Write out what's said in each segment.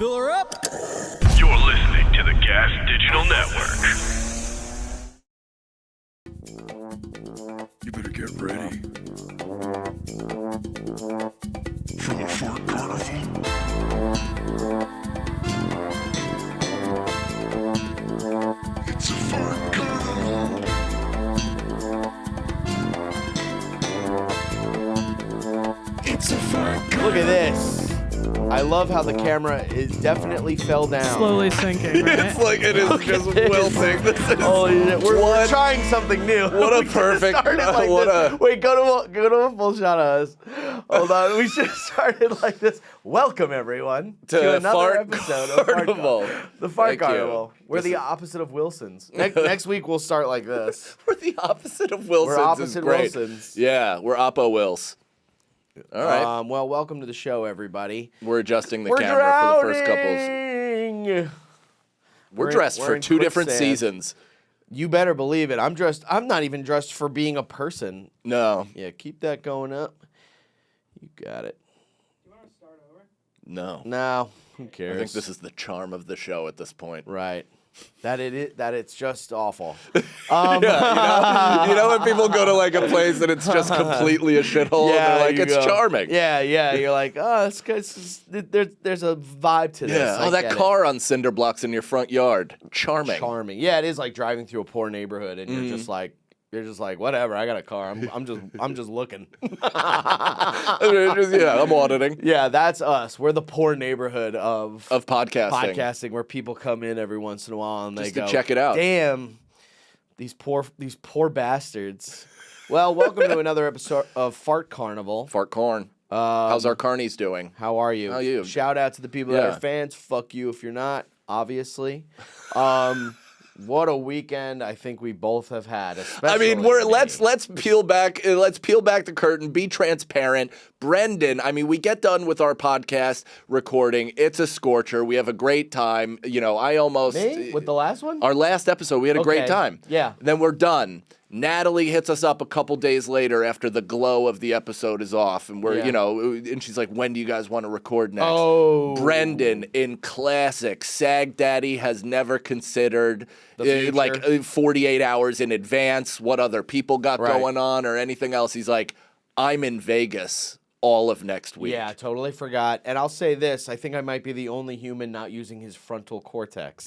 Fill her up. You're listening to the Gas Digital Network. You better get ready for the Fart Carnival. It's a Fart Carnival. It's a Fart Carnival. Look at this. I love how the camera is definitely fell down. Slowly sinking, right? It's like it is just wilting. This is Holy shit. We're trying something new. What a We could've perfect- started like what this. a- Wait, go to a full shot of us. Hold on. We should have started like this. Welcome, everyone, to another Fart episode of Carnival. The Fart Thank you. Carnival. We're This the is- opposite of Wilsons. Next week, we'll start like this. We're the opposite of Wilsons. We're opposite is great. Wilsons. Yeah, we're Oppo Wills. All right. Well, welcome to the show, everybody. We're adjusting the We're camera for the first couples. drowning. We're dressed we're for in two different quicksand. seasons. You better believe it. I'm dressed. I'm not even dressed for being a person. No. Yeah, keep that going up. You got it. No. No, who I cares? think this is the charm of the show at this point. right. That it's just awful. Yeah, you know when people go to like a place and it's just completely a shithole and they're like, you it's go. charming. Yeah. You're like, oh, there's a vibe to this. Yeah. I Oh, that get it. car on cinder blocks in your front yard. Charming. Charming. Yeah, it is like driving through a poor neighborhood and Mm-hmm. you're just like, whatever. I got a car. I'm just looking. I'm auditing. Yeah, that's us. We're the poor neighborhood of Podcasting. where people come in every once in a while and Just they to go, check it out. Damn, these poor bastards. Well, welcome to another episode of Fart Carnival. Fart corn. How's our carnies doing? How are you? How are you? Shout out to the people that Yeah. are fans. Fuck you if you're not, obviously. What a weekend I think we both have had. I mean, especially me. let's peel back the curtain, be transparent. Brendan, I mean, we get done with our podcast recording. It's a scorcher. We have a great time. You know, I almost Me? With the last one? our last episode, we had a great Okay. time. Yeah. Then we're done. Natalie hits us up a couple days later after the glow of the episode is off, and we're, Yeah. you know, and she's like, when do you guys want to record next? Oh. Brendan, in classic, Sag Daddy has never considered The future. like 48 hours in advance what other people got Right. going on or anything else. He's like, I'm in Vegas all of next week. Yeah, totally forgot. And I'll say this, I think I might be the only human not using his frontal cortex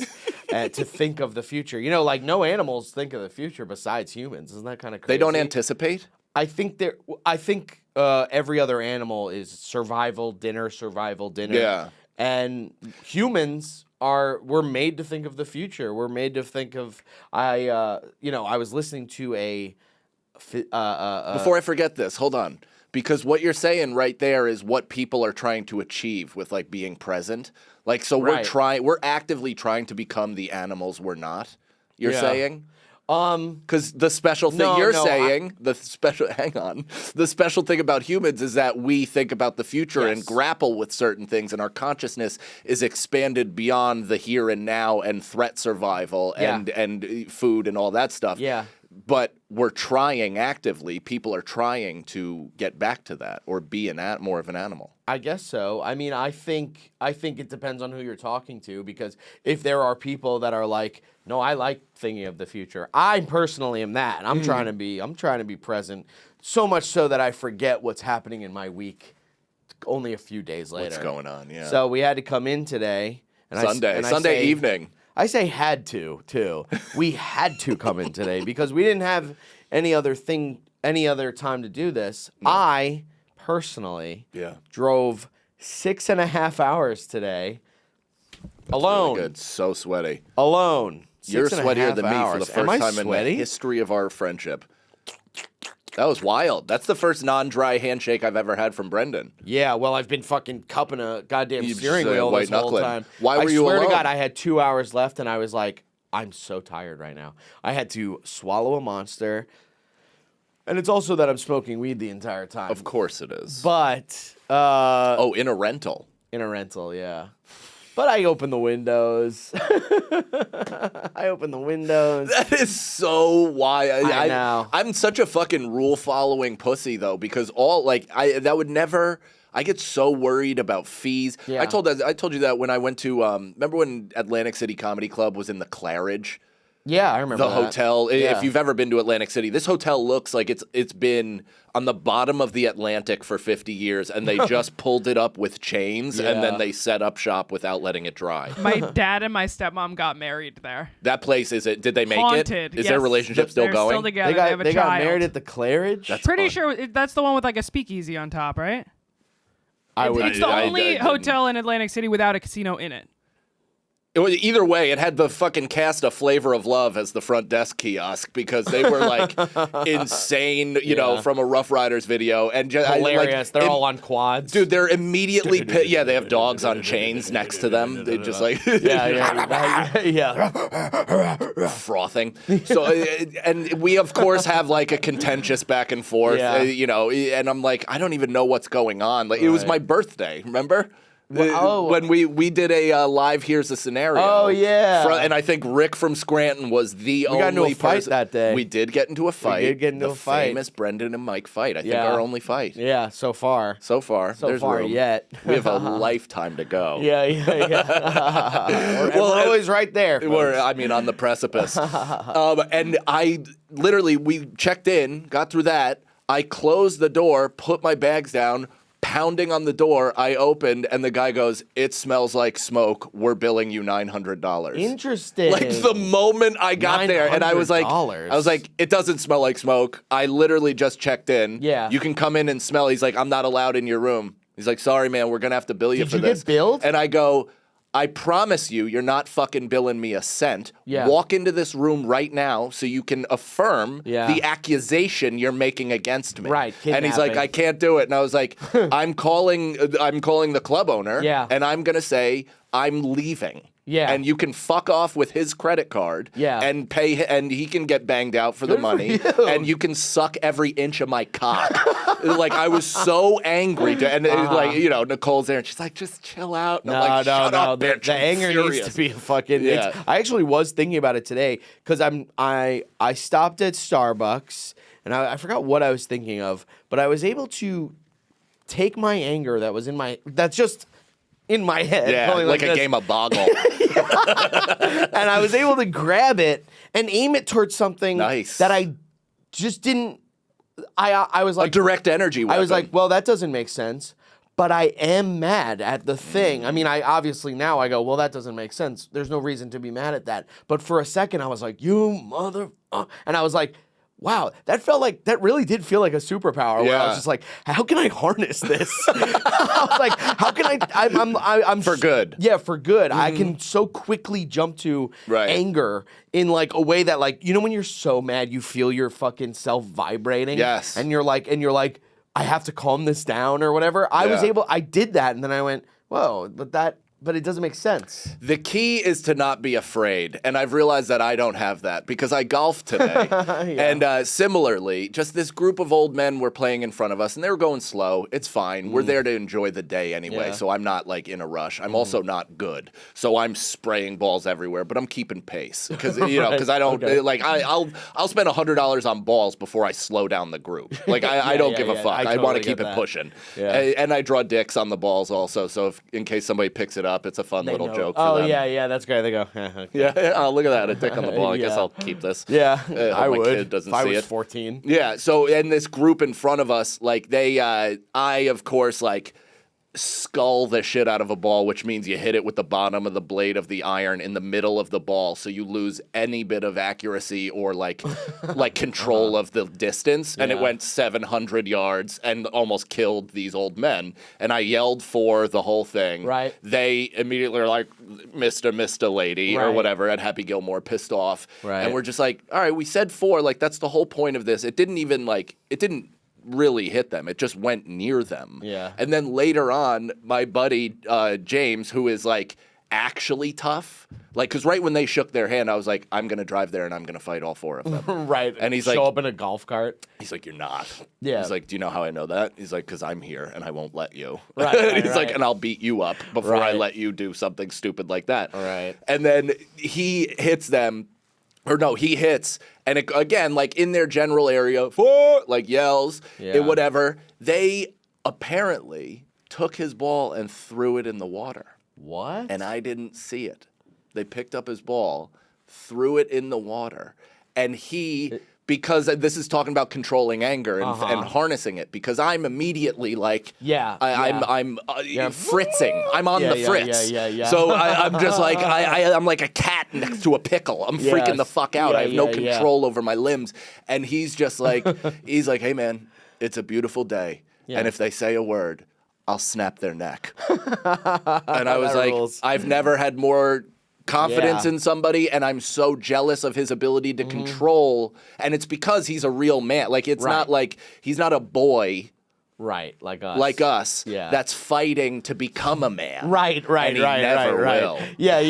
to think of the future. You know, like no animals think of the future besides humans. Isn't that kind of crazy? They don't anticipate? I think every other animal is survival dinner. Yeah. And humans we're made to think of the future. We're made to think of I was listening to a Before I forget this, hold on. Because what you're saying right there is what people are trying to achieve with like being present. Like, so Right. we're actively trying to become the animals we're not. You're Yeah. saying? Because the special thing the special thing about humans is that we think about the future and Yes. grapple with certain things, and our consciousness is expanded beyond the here and now and threat survival Yeah. and food and all that stuff. Yeah. But we're trying actively. People are trying to get back to that or be more of an animal. I guess so. I mean, I think it depends on who you're talking to, because if there are people that are like, no, I like thinking of the future. I personally am that. And I'm trying to be present, so much so that I forget what's happening in my week only a few days later. What's going on? Yeah. So we had to come in today. And Sunday evening. I say had to, too. We had to come in today because we didn't have any other time to do this. No. I personally drove 6.5 hours today alone. Really good. So sweaty. Alone. You're 6.5 sweatier than me for hours. the Am I first time in the sweaty? history of our friendship. That was wild. That's the first non-dry handshake I've ever had from Brendan. Yeah, well, I've been fucking cupping a goddamn You steering just, wheel white this whole knuckling. time. Why were you I swear alone? to God, I had 2 hours left, and I was like, I'm so tired right now. I had to swallow a Monster, and it's also that I'm smoking weed the entire time. Of course it is. But in a rental. in a rental, yeah. But I open the windows. I open the windows. That is so wild. I know. I'm such a fucking rule-following pussy, though, because that would never... I get so worried about fees. Yeah. I told you that when I went to remember when Atlantic City Comedy Club was in the Claridge? Yeah, I remember The that. hotel. Yeah. If you've ever been to Atlantic City, this hotel looks like it's been on the bottom of the Atlantic for 50 years, and they just pulled it up with chains, and then they set up shop without letting it dry. My dad and my stepmom got married there. That place did they make Haunted. it? Is Yes. their relationship still They're going? Still together. They got, have a they got child. married at the Claridge? That's Pretty fun. sure that's the one with like a speakeasy on top, right? It's the I only didn't- hotel in Atlantic City without a casino in it. Either way, it had the fucking cast of Flavor of Love as the front desk kiosk because they were like insane, you know, from a Rough Riders video. And Hilarious. They're all on quads. Dude, they're immediately they have dogs on chains next to them. They just like frothing. So and we of course have like a contentious back and forth, you know, and I'm like I don't even know what's going on. Like it was my birthday, remember? When we did a live Here's a Scenario. Oh, yeah. And I think Rick from Scranton was the only got into a fight person. that day. We did get into a fight. We did get into the a fight. famous Brendan and Mike fight. I think our only fight. Yeah, so far. So far. So There's far room. yet. We have a lifetime to go. Yeah. We're always right there. We're, I mean, on the precipice. And we checked in, got through that. I closed the door, put my bags down, pounding on the door. I opened, and the guy goes, "It smells like smoke. We're billing you $900." Interesting. Like the moment I got there, and I was like, "It doesn't smell like smoke. I literally just checked in. Yeah. You can come in and smell." He's like, "I'm not allowed in your room." He's like, "Sorry, man. We're gonna have to bill you for you this." get billed? And I go, I promise you're not fucking billing me a cent. Yeah. Walk into this room right now so you can affirm Yeah. the accusation you're making against me. Right, And he's like, kidnapping. I can't do it. And I was like, I'm calling the club owner. Yeah. And I'm gonna say I'm leaving. Yeah. And you can fuck off with his credit card. Yeah. And pay, and he can get banged out for the Good for money. you. And you can suck every inch of my cock. Like I was so angry, and like you know, Nicole's there, and she's like, just chill out. And I'm like, shut up, bitch. The I'm anger furious. needs to be fucking. Yeah. I actually was thinking about it today because I stopped at Starbucks and I forgot what I was thinking of, but I was able to take my anger that's just in my head. Yeah, going like a this. game of boggle. And I was able to grab it and aim it towards something Nice. that I just didn't. I was A like direct energy weapon. I was like, well, that doesn't make sense. But I am mad at the thing. I mean, I obviously now I go, well, that doesn't make sense. There's no reason to be mad at that. But for a second, I was like, you mother, and I was like, wow, that really did feel like a superpower. Where I Yeah. was just like, how can I harness this? I was like, how can I'm For good. Yeah, for good. I can so quickly jump to Right. anger in like a way that like, you know, when you're so mad, you feel your fucking self vibrating. Yes. And you're like, I have to calm this down or whatever. I did that, and then I went, whoa, but it doesn't make sense. The key is to not be afraid, and I've realized that I don't have that because I golfed today. And similarly, just this group of old men were playing in front of us, and they were going slow. It's fine. We're there to enjoy the day anyway, Yeah. so I'm not like in a rush. I'm also not good, so I'm spraying balls everywhere, but I'm keeping pace because because I don't like I'll spend $100 on balls before I slow down the group. Like I don't give a fuck. I want totally to keep get it that. pushing. Yeah. And I draw dicks on the balls also, so if in case somebody picks it up, it's a fun little joke for them. Yeah, that's great. They go, okay. Yeah, oh, look at that, a dick on the ball. I guess Yeah. I'll keep this. Yeah, hope I my would. kid doesn't if I see was it. 14. Yeah, so in this group in front of us, like I of course like skull the shit out of a ball, which means you hit it with the bottom of the blade of the iron in the middle of the ball, so you lose any bit of accuracy or like control of the distance. And it Yeah. went 700 yards and almost killed these old men. And I yelled for the whole thing. Right. They immediately are like, Mr. Lady, or Right. whatever, and Happy Gilmore pissed off. Right. And we're just like, all right, we said 4, like that's the whole point of this. It didn't really hit them. It just went near them. Yeah. And then later on, my buddy James, who is like actually tough, like because right when they shook their hand, I was like, I'm gonna drive there and I'm gonna fight all 4 of them. Right. And he's show like- up in a golf cart. He's like, you're not. Yeah. He's like, do you know how I know that? He's like, because I'm here and I won't let you. Right, He's like, right. and I'll beat you up before I Right. let you do something stupid like that. Right. And then he hits them. Or no, he hits, and it, again, like in their general area, 4, like yells, Yeah. whatever. They apparently took his ball and threw it in the water. What? And I didn't see it. They picked up his ball, threw it in the water, and because this is talking about controlling anger and harnessing it, because I'm immediately like, I'm fritzing. I'm on the fritz. Yeah. So I'm just like, I'm like a cat next to a pickle. I'm freaking the fuck out. I have no control over my limbs. And he's just like, hey man, it's a beautiful day. Yeah. And if they say a word, I'll snap their neck. And I was like, rules. I've never had more confidence in somebody, and I'm so jealous of his ability to control. And it's because he's a real man. Like, it's not like he's not a boy. Right, like us. Yeah. That's fighting to become a man. Right. And he never will. Yeah.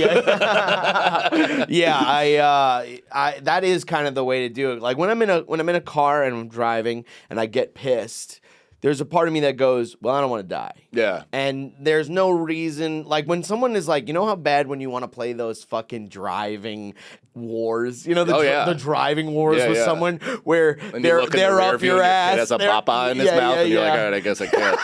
I that is kind of the way to do it. Like when I'm in a car and I'm driving and I get pissed, there's a part of me that goes, well, I don't want to die. Yeah. And there's no reason, like when someone is like, you know how bad when you want to play those fucking driving wars, you know, the driving wars with someone where they're up your ass. It has a bapa in his mouth and you're like, all right, I guess I can't.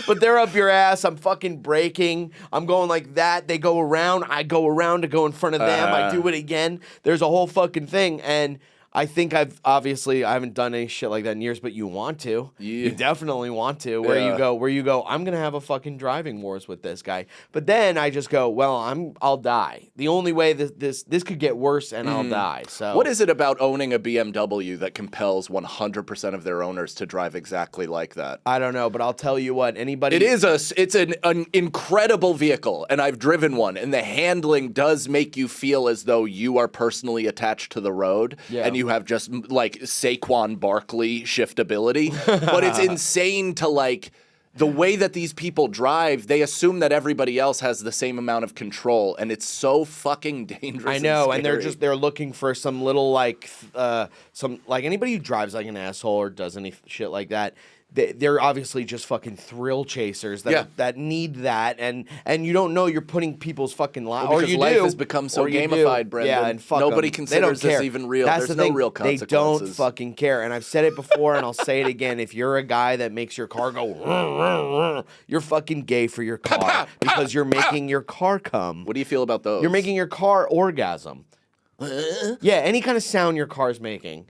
But they're up your ass. I'm fucking braking. I'm going like that. They go around. I go around to go in front of them. I do it again. There's a whole fucking thing. And I think I haven't done any shit like that in years, but you want to. Yeah. You definitely want to. Where you go, I'm going to have a fucking driving wars with this guy. But then I just go, well, I'll die. The only way this could get worse and I'll die. So what is it about owning a BMW that compels 100% of their owners to drive exactly like that? I don't know, but I'll tell you what, anybody... It's an incredible vehicle, and I've driven one, and the handling does make you feel as though you are personally attached to the road, and you have just like Saquon Barkley shiftability, but it's insane to like the way that these people drive. They assume that everybody else has the same amount of control, and it's so fucking dangerous. I know, and they're looking for some little like anybody who drives like an asshole or does any shit like that. They're obviously just fucking thrill chasers that need that, and you don't know you're putting people's fucking lives. Well, because life has become so gamified, Brendan. Yeah, and nobody considers this even real. There's no real consequences. They don't fucking care. And I've said it before, and I'll say it again. If you're a guy that makes your car go, you're fucking gay for your car because you're making your car come. What do you feel about those? You're making your car orgasm. Yeah, any kind of sound your car's making.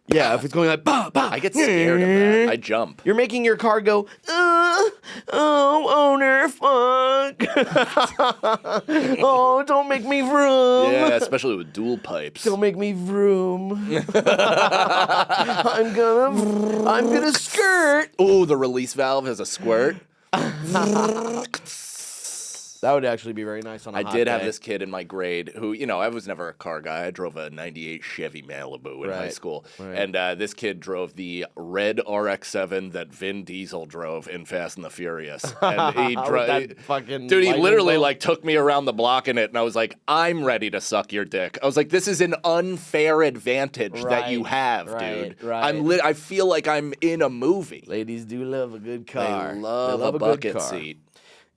Yeah, if it's going like bah, bah, I get scared of that. I jump. You're making your car go, owner, fuck. Oh, don't make me vroom. Yeah, especially with dual pipes. Don't make me vroom. I'm gonna skirt. Ooh, the release valve has a squirt. That would actually be very nice on a hot day. I did have this kid in my grade who, I was never a car guy. I drove a 98 Chevy Malibu in high school. Right. And this kid drove the red RX-7 that Vin Diesel drove in Fast and the Furious. And he he literally took me around the block in it, and I was like, I'm ready to suck your dick. I was like, this is an unfair advantage that you have, dude. Right. I feel like I'm in a movie. Ladies do love a good car. They love a bucket seat.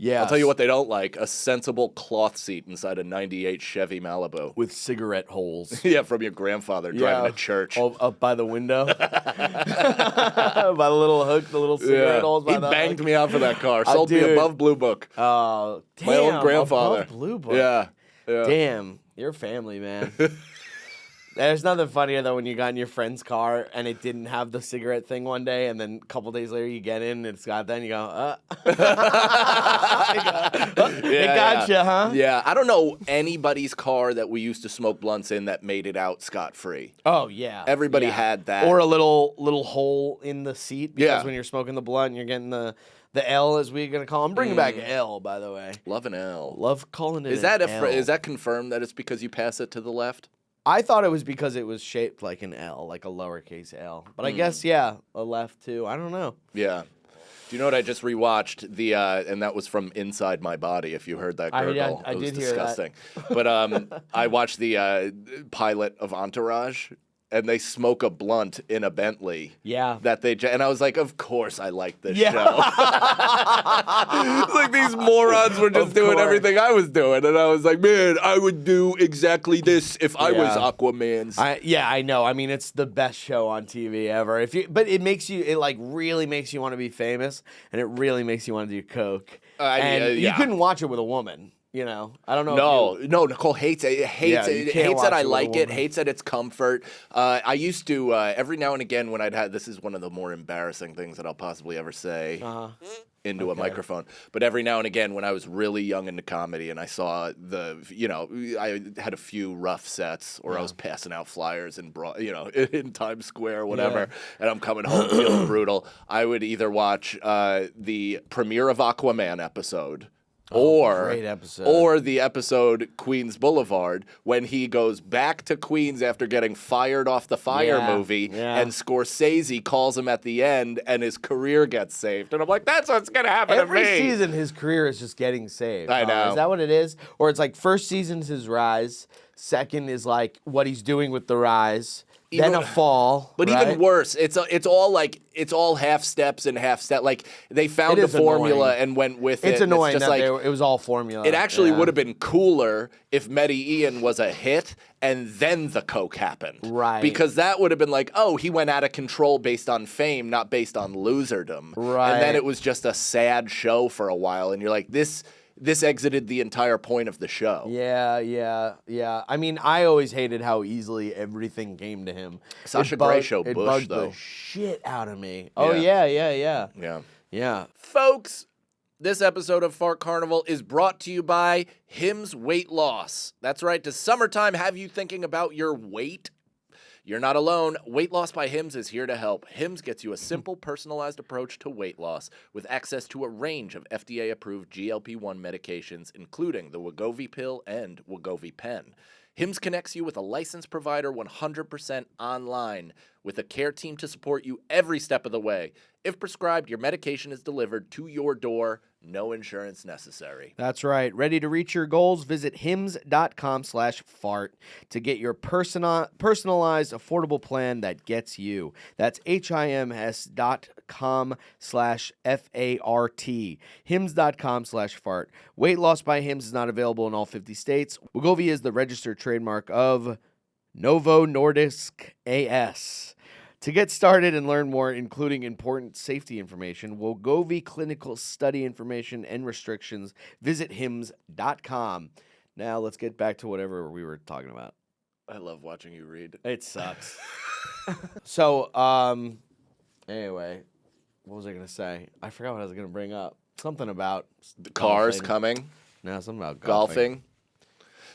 Yeah, I'll tell you what they don't like: a sensible cloth seat inside a '98 Chevy Malibu with cigarette holes. Yeah, from your grandfather driving to church. Oh, up by the window, by the little hook, the little cigarette holes. He banged me out for that car. Sold me above Blue Book. Oh, damn! My own grandfather. Above Blue Book. Yeah. Damn, your family, man. There's nothing funnier though when you got in your friend's car and it didn't have the cigarette thing one day, and then a couple days later you get in and it's got that, and you go, It gotcha, huh? Yeah, I don't know anybody's car that we used to smoke blunts in that made it out scot-free. Oh, yeah. Everybody had that. Or a little hole in the seat, because when you're smoking the blunt, you're getting the L, as we're going to call them. Bringing back L, by the way. Love an L. Love calling it Is that confirmed that it's because you pass it to the left? I thought it was because it was shaped like an L, like a lowercase L. But I guess, a left too. I don't know. Yeah. Do you know what I just rewatched? And that was from Inside My Body, if you heard that gurgle. I did disgusting. Hear that. But I watched the pilot of Entourage. and they smoke a blunt in a Bentley. Yeah. And I was like, of course I like this Yeah. show. It's like these morons were just doing everything I was doing. And I was like, man, I would do exactly this if I was Aquaman's. I know. I mean, it's the best show on TV ever. But it like really makes you want to be famous, and it really makes you want to do coke. You couldn't watch it with a woman. You know, I don't know. No, Nicole hates it. Hates that I like it. Hates that it's comfort. I used to every now and again when this is one of the more embarrassing things that I'll possibly ever say into a microphone. But every now and again when I was really young into comedy and I saw I had a few rough sets or I was passing out flyers in Times Square or whatever, and I'm coming home feeling brutal. I would either watch the premiere of Aquaman episode. Great episode. Or the episode Queens Boulevard when he goes back to Queens after getting fired off the Fire movie and Scorsese calls him at the end and his career gets saved. And I'm like, that's what's going to happen to me. Every season his career is just getting saved. I know. Is that what it is? Or it's like first season's his rise, second is like what he's doing with the rise. Then a fall, but right? even worse, it's all half steps and half step. Like they found a formula and went with it. It's annoying just that it was all formula. It actually would have been cooler if Meddy Ian was a hit and then the coke happened, right? Because that would have been like, oh, he went out of control based on fame, not based on loserdom, right? And then it was just a sad show for a while, and you're like, this exited the entire point of the show. Yeah. I mean, I always hated how easily everything came to him. Sasha Grey show it Bush, bugged though. the shit out of me. Oh, yeah. Folks, this episode of Fart Carnival is brought to you by Hims Weight Loss. That's right. Does summertime have you thinking about your weight? You're not alone. Weight Loss by Hims is here to help. Hims gets you a simple, personalized approach to weight loss with access to a range of FDA-approved GLP-1 medications, including the Wegovy pill and Wegovy pen. Hims connects you with a licensed provider 100% online with a care team to support you every step of the way. If prescribed, your medication is delivered to your door. No insurance necessary. That's right. Ready to reach your goals? Visit hims.com/fart to get your personalized, affordable plan that gets you. That's HIMS.com/FART. Hims.com/fart. Weight Loss by Hims is not available in all 50 states. Wegovy is the registered trademark of Novo Nordisk AS. To get started and learn more, including important safety information, Wegovy clinical study information, and restrictions, visit hims.com. Now let's get back to whatever we were talking about. I love watching you read. It sucks. So, anyway, what was I going to say? I forgot what I was going to bring up. Something about the cars golfing. coming. No, something about golfing.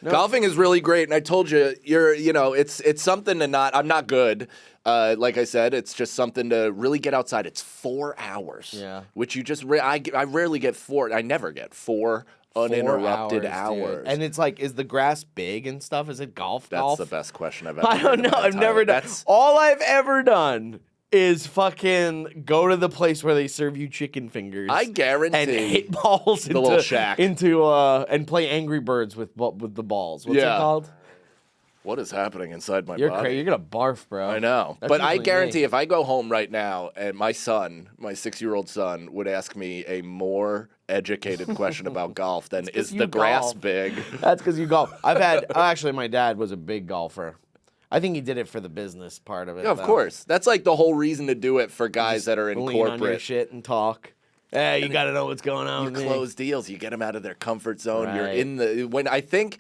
No. Golfing is really great, and I told you, it's something to not. I'm not good. Like I said, it's just something to really get outside. It's 4 hours. Yeah. Which you just I rarely get 4. I never get 4 uninterrupted hours. And it's like, is the grass big and stuff? Is it golf? That's the best question I've ever. I don't know. I've never done. All I've ever done is fucking go to the place where they serve you chicken fingers. I guarantee. And hit balls the little shack and play Angry Birds with the balls. What's it called? What is happening inside my body? You're gonna barf, bro. I know. But I guarantee if I go home right now and my 6-year-old son, would ask me a more educated question about golf than is the grass big? That's because you golf. Actually, my dad was a big golfer. I think he did it for the business part of it. Yeah, of course. That's like the whole reason to do it for guys that are in lean corporate. On your shit and talk. Hey, you got to know what's going on. You close deals. You get them out of their comfort zone. Right. You're in I think,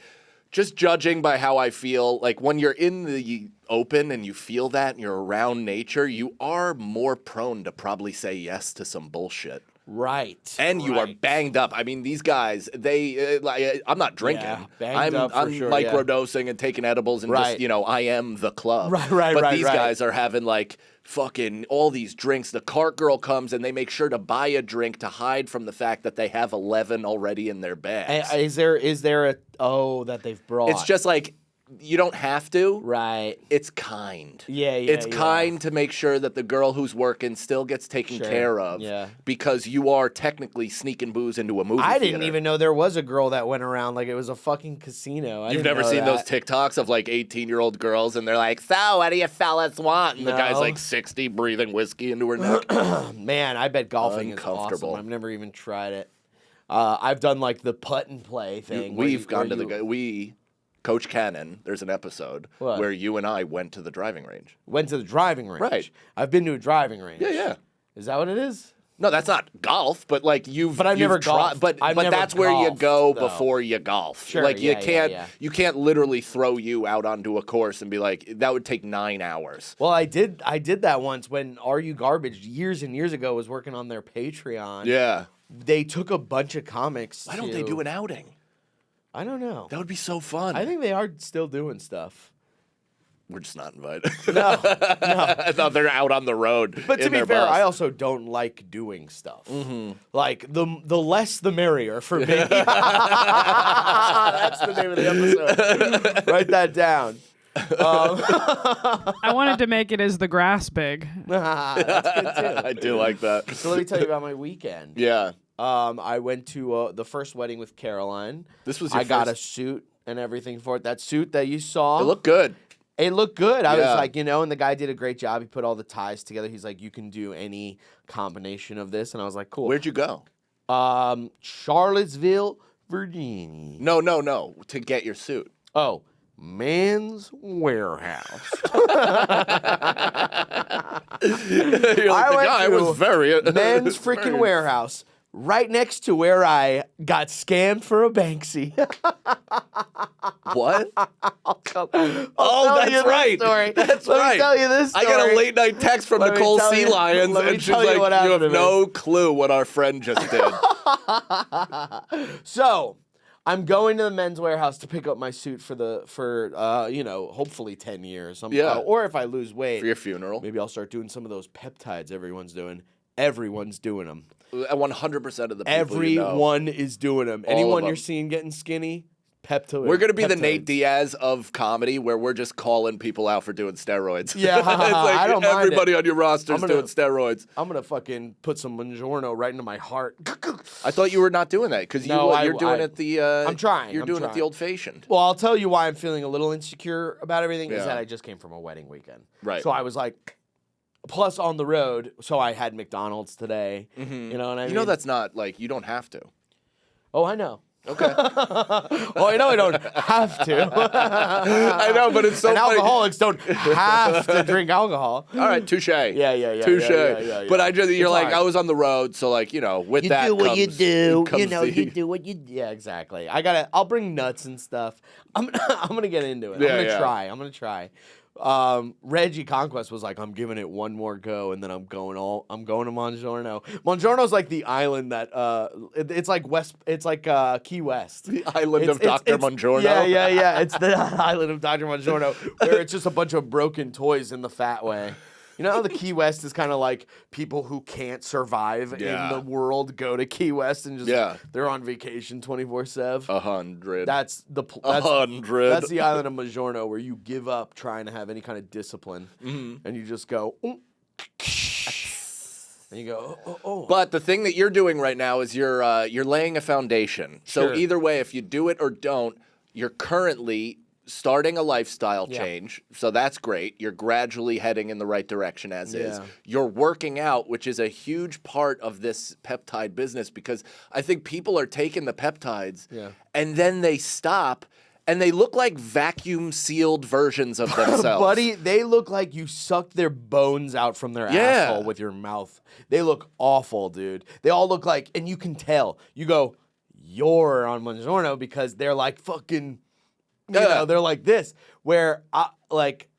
just judging by how I feel, like when you're in the open and you feel that and you're around nature, you are more prone to probably say yes to some bullshit. Right. And you are banged up. I mean, these guys, I'm not drinking. Yeah, I'm sure, microdosing and taking edibles and just, I am the club. But these guys are having like fucking all these drinks. The cart girl comes and they make sure to buy a drink to hide from the fact that they have 11 already in their bags. Is there that they've brought? It's just like you don't have to. Right. It's kind. Yeah. It's kind to make sure that the girl who's working still gets taken care of. Yeah. Because you are technically sneaking booze into a movie I theater. didn't even know there was a girl that went around like it was a fucking casino. You've never seen those TikToks of like 18-year-old girls and they're like, so what do you fellas want? And the guy's like 60 breathing whiskey into her neck. Man, I bet golfing is Uncomfortable. awesome. I've never even tried it. I've done like the putt and play thing. We've gone to Coach Cannon, there's an episode What? where you and I went to the driving range. Went to the driving range. Right. I've been to a driving range. Yeah. Is that what it is? No, that's not golf, but like But I've never golfed. But I've never that's where you golfed, go though. before you golf. Sure, like you yeah. you can't literally throw you out onto a course and be like, that would take 9 hours. Well, I did that once when Are You Garbage years and years ago was working on their Patreon. Yeah. They took a bunch of comics. Why don't they do an outing? I don't know. That would be so fun. I think they are still doing stuff. We're just not invited. No. I thought they're out on the road. But to in be their fair, bus. I also don't like doing stuff. Mm-hmm. Like the less the merrier for me. That's the name of the episode. Write that down. I wanted to make it as the grass big. That's good too. I do like that. So let me tell you about my weekend. Yeah. I went to the first wedding with Caroline. This was your I got a first- suit and everything for it. That suit that you saw. It looked good. It looked good. I was Yeah. like, and the guy did a great job. He put all the ties together. He's like, you can do any combination of this. And I was like, cool. Where'd you go? Charlottesville, Virginia. No. To get your suit. Oh, Man's Warehouse. You're like, the guy was very Men's freaking Warehouse. Right next to where I got scammed for a Banksy. What? I'll tell That's you this right. Story. That's Let right. me tell you this story. I got a late night text from Let me Nicole tell Sea you- Lions, let me and she's tell you like, what "You happened have to me." no clue what our friend just did." So, I'm going to the Men's Warehouse to pick up my suit for hopefully 10 years. Yeah. Or if I lose weight. For your funeral. Maybe I'll start doing some of those peptides everyone's doing. Everyone's doing them. 100% of the people Everyone is doing them. All Anyone of you're them. seeing getting skinny, peptides. We're gonna be the Nate Diaz of comedy, where we're just calling people out for doing steroids. Yeah, it's like I don't mind everybody it. on your roster's I'm gonna- doing steroids. I'm going to fucking put some Buongiorno right into my heart. I thought you were not doing that because you're doing it the. I'm trying. You're I'm doing it trying. the old fashioned. Well, I'll tell you why I'm feeling a little insecure about everything is Yeah. that I just came from a wedding weekend. Right. So I was like, plus on the road, so I had McDonald's today. Mm-hmm. You know what I mean? You know that's not like you don't have to. Oh, I know. Okay. Oh, I know I don't have to. I know, but it's so and funny. alcoholics don't have to drink alcohol. All right, touche. Yeah. Touche. Yeah. But you're It's like, fine. I was on the road, so like, with You that do what you comes- do. comes You know, the- you do what you do. Yeah, exactly. I'll bring nuts and stuff. I'm gonna get into it. Yeah, I'm gonna try. Reggie Conquest was like, I'm giving it one more go, and then I'm going to Mongiorno. Mongiorno's like the island that it's like Key West. The island of Dr. Mongiorno. Yeah. It's the island of Dr. Mongiorno, where it's just a bunch of broken toys in the fat way. You know how the Key West is kind of like people who can't survive in the world go to Key West and just they're on vacation 24/7. 100. That's the 100. That's the island of Maggiorno where you give up trying to have any kind of discipline and you just go and you go oh. But the thing that you're doing right now is you're laying a foundation. So Sure. either way, if you do it or don't, you're currently starting a lifestyle change. So that's great. You're gradually heading in the right direction as is. You're working out, which is a huge part of this peptide business because I think people are taking the peptides and then they stop and they look like vacuum sealed versions of themselves. Buddy, they look like you sucked their bones out from their asshole with your mouth. They look awful, dude. They all look like, and you can tell. You go, you're on Buongiorno because they're like fucking, you know, they're like this. Where,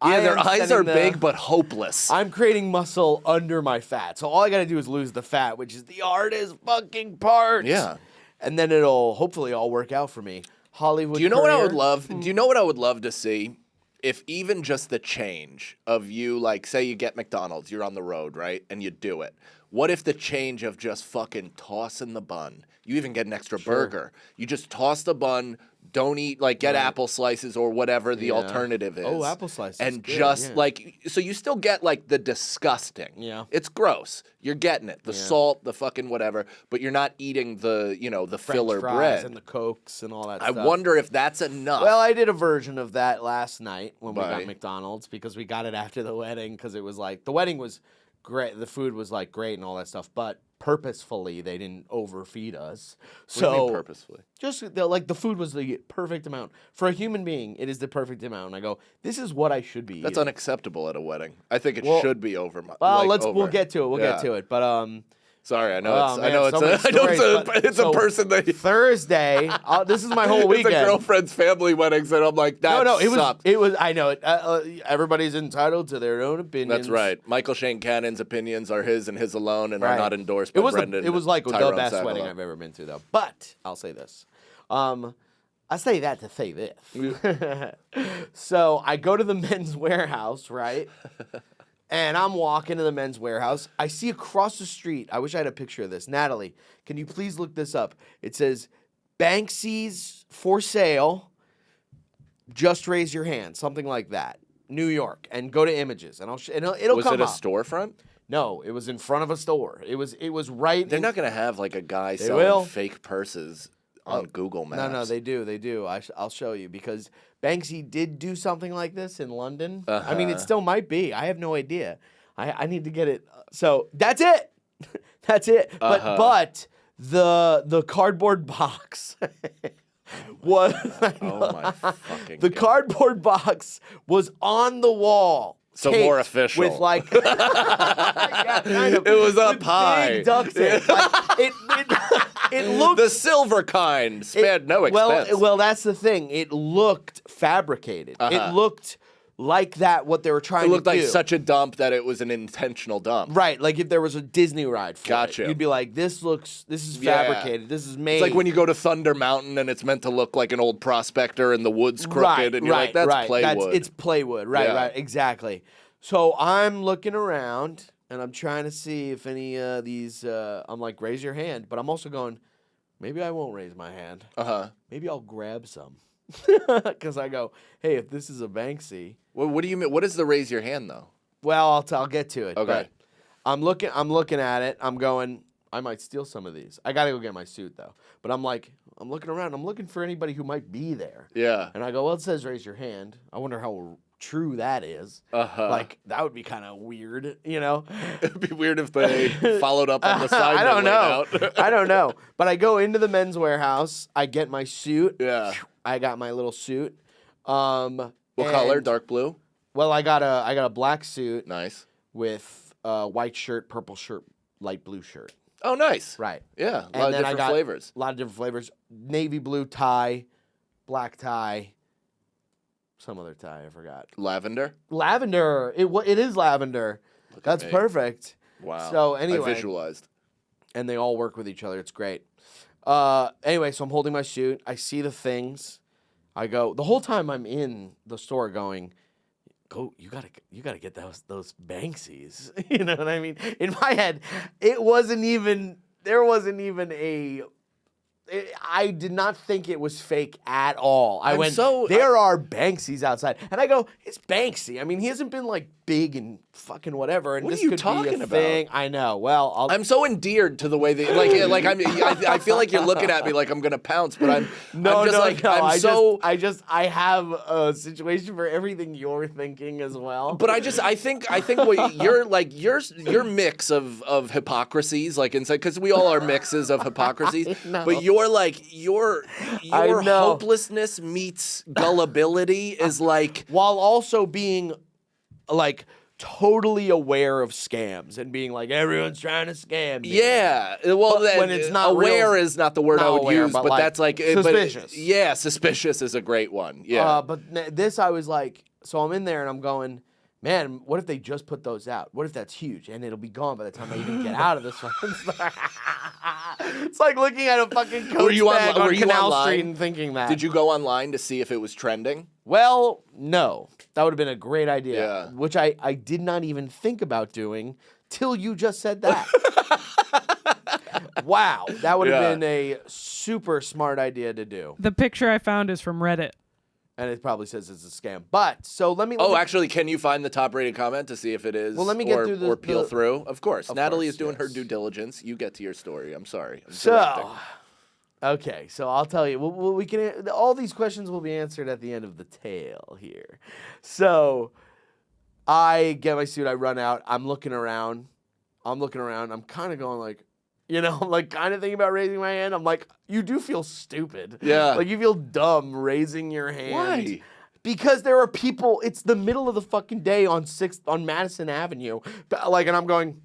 their eyes are big but hopeless. I'm creating muscle under my fat. So all I got to do is lose the fat, which is the hardest fucking part. Yeah. And then it'll hopefully all work out for me. Hollywood Do you know what I would career? love? Do you know what I would love to see? If even just the change of you, like, say you get McDonald's, you're on the road, right? And you do it. What if the change of just fucking tossing the bun? You even get an extra burger. You just toss the bun, Don't eat, like, get apple slices or whatever the alternative is. Oh, apple slices. And good, just, yeah. like, so you still get, like, the disgusting. Yeah. It's gross. You're getting it. The salt, the fucking whatever, but you're not eating the, the French filler fries bread. and the Cokes and all that I stuff. wonder if that's enough. Well, I did a version of that last night when we got Right. McDonald's because we got it after the wedding because it was like the wedding was great, the food was like great and all that stuff, but purposefully they didn't overfeed us. What do you mean So purposefully? just like the food was the perfect amount for a human being. It is the perfect amount. And I go, this is what I should be. That's eating. unacceptable at a wedding. I think it Well, should be over. Well, like, we'll over. get to it. We'll get Yeah. to it. But Sorry, I know Oh, it's man, I know so it's many a, I know stories, but- it's a so person that Thursday, this is my whole it's weekend. a girlfriend's family weddings, and I'm like, that No, sucks. it was. I know it. Everybody's entitled to their own opinions. That's right. Michael Shane Cannon's opinions are his and his alone, and are Right. not endorsed by Brendan. It was like the Tyrone best Sagalow. wedding I've ever been to, though. But I'll say this. I say that to say this. So I go to the men's warehouse, right? And I'm walking to the men's warehouse. I see across the street. I wish I had a picture of this. Natalie, can you please look this up? It says Banksy's for sale. Just raise your hand, something like that. New York, and go to images, and it'll Was come it a up. storefront? No, it was in front of a store. It was right. They're not gonna have like a guy They selling will. fake purses on Google Maps. No, they do. I'll show you because Banksy did do something like this in London. I mean, it still might be. I have no idea. I need to get it. So that's it. That's it. But the cardboard box was Oh my fucking the God. cardboard box was on the wall. So taped more official. With like, yeah, kind of. It was up with high. Big duct tape. Like, it looked The silver kind spared no expense. Well, that's the thing. It looked fabricated. It looked like that. What they were trying it looked to like do. such a dump that it was an intentional dump. Right, like if there was a Disney ride for Gotcha. it, you'd be like, this is Yeah. fabricated. This is made. It's like when you go to Thunder Mountain and it's meant to look like an old prospector and the wood's crooked, right, and you're like, that's plywood. It's plywood. Right, Yeah. right, exactly. So I'm looking around and I'm trying to see if any of these. I'm like, raise your hand, but I'm also going, maybe I won't raise my hand. Maybe I'll grab some. Because I go, hey, if this is a Banksy. Well, what do you mean? What is the raise your hand though? Well, I'll get to it. Okay. But I'm looking at it. I'm going, I might steal some of these. I got to go get my suit though. But I'm looking around. I'm looking for anybody who might be there. Yeah. And I go, well, it says raise your hand. I wonder how true that is. Like, that would be kind of weird, you know? It'd be weird if they followed up on the sign. I don't they laid know. out. I don't know. But I go into the men's warehouse. I get my suit. Yeah. I got my little suit. What color? Dark blue? Well, I got a black suit Nice. with white shirt, purple shirt, light blue shirt. Oh, nice. Right. Yeah. A And lot of then I different got flavors. A lot of different flavors. Navy blue tie, black tie, some other tie I forgot. Lavender? Lavender. It is lavender. That's me. perfect. Wow. So anyway, I visualized. and they all work with each other. It's great. Anyway, so I'm holding my suit. I see the things. I go the whole time I'm in the store going, go, you gotta get those Banksies. You know what I mean? In my head, there wasn't even I did not think it was fake at all. There are Banksies outside. And I go, it's Banksy. I mean, he hasn't been like big and fucking whatever. And What are this you could talking be a about? thing. I know. Well, I'm so endeared to the way that I feel like you're looking at me like I'm gonna pounce, but I'm I have a situation for everything you're thinking as well. But I think what you're like your mix of hypocrisies, like inside, because we all are mixes of hypocrisies. But you're like your know. hopelessness meets gullibility is like while also being like totally aware of scams and being like everyone's trying to scam me. yeah. Well, But when it's not aware real- is not the word I not would aware, use, but, but like, that's like suspicious. Yeah, suspicious is a great one. Yeah. But this I was like, so I'm in there and I'm going, man, what if they just put those out? What if that's huge and it'll be gone by the time I even get out of this fucking store? It's like looking at a fucking Coach bag on Canal Street and thinking that. Did you go online to see if it was trending? Well, no. That would have been a great idea, Yeah. which I did not even think about doing till you just said that. Wow, that would have Yeah. been a super smart idea to do. The picture I found is from Reddit. And it probably says it's a scam. But, so let me... Oh, actually, can you find the top-rated comment to see if it is? Well, let me get through or peel through. Of course. Natalie is doing her yes. due diligence. You get to your story. I'm sorry. I'm So, directing. okay, so I'll tell you. We can. All these questions will be answered at the end of the tale here. So, I get my suit. I run out. I'm looking around. I'm kind of going like, I'm like kind of thinking about raising my hand. I'm like, you do feel stupid. Yeah. Like you feel dumb raising your hand. Why? Because there are people. It's the middle of the fucking day on Madison Avenue. Like, and I'm going.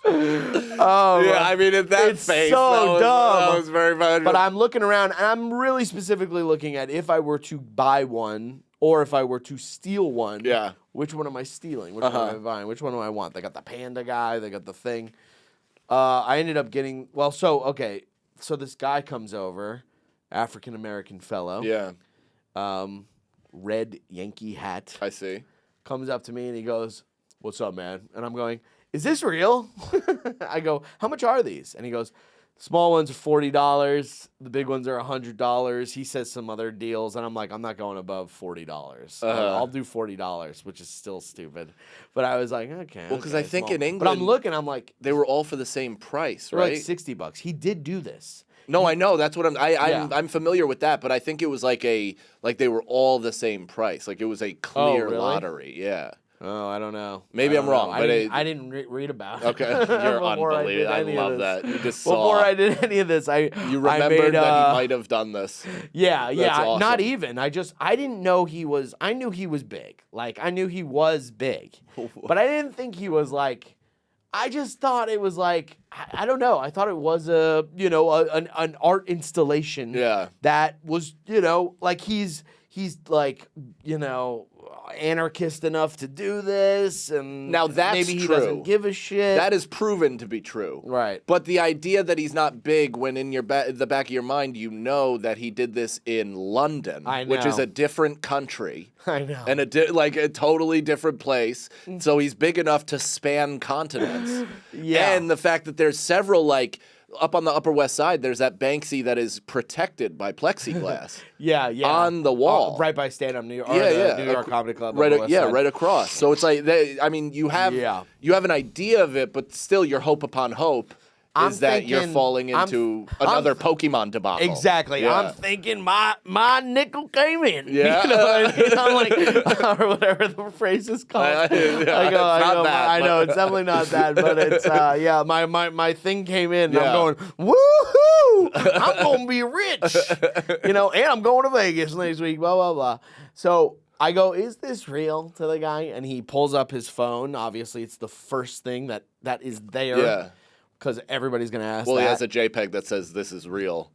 Yeah, I mean, at that it's face, so dumb. That was very funny. But I'm looking around, and I'm really specifically looking at if I were to buy one or if I were to steal one. Yeah. Which one am I stealing? Which one am I buying? Which one do I want? They got the panda guy. They got the thing. I ended up getting So this guy comes over, African American fellow. Yeah, Red Yankee hat. I see. Comes up to me and he goes, "What's up, man?" And I'm going, "Is this real?" I go, "How much are these?" And he goes, "Small ones are $40. The big ones are $100." He says some other deals, and I'm like, "I'm not going above $40. I'll do $40, which is still stupid." But I was like, "Okay." Well, because I think in England, but I'm looking, I'm like, they were all for the same price, they're like right? $60. He did do this. No, I know. That's what Yeah. I'm familiar with that, but I think it was like they were all the same price. Like it was a clear really? lottery. Yeah. Oh, I don't know. Maybe I'm wrong, but I didn't read about it. Okay, you're before I did unbelievable. I any of love this. that. You just Before saw. I did any of this, You I remembered made, that he might have done this. Yeah, That's awesome. not even. I didn't know he was. I knew he was big. Like I knew he was big, but I didn't think he was like. I just thought it was like I don't know. I thought it was an art installation. Yeah. That was like he's like anarchist enough to do this, and Now that's maybe he true. doesn't give a shit. That is proven to be true. Right. But the idea that he's not big when in the back of your mind you know that he did this in London, I which is know. a different country. I know. And a totally different place. So he's big enough to span continents. Yeah. And the fact that there's several up on the Upper West Side, there's that Banksy that is protected by plexiglass. yeah. on the wall. right by Stand Up New York. Yeah, New York Comedy Club. Right, on the West Side. right across. So it's like, you have an idea of it, but still your hope upon hope is that you're falling into another Pokemon debacle. Exactly. Yeah. I'm thinking my nickel came in. Yeah. You know what I mean? I'm like, or whatever the phrase is called. I know it's definitely not that, but it's my thing came in. And Yeah. I'm going, woohoo! I'm gonna be rich. And I'm going to Vegas next week. Blah blah blah. So I go, is this real to the guy? And he pulls up his phone. Obviously, it's the first thing that is there. Yeah. Because everybody's gonna ask. Well, that. he has a JPEG that says this is real.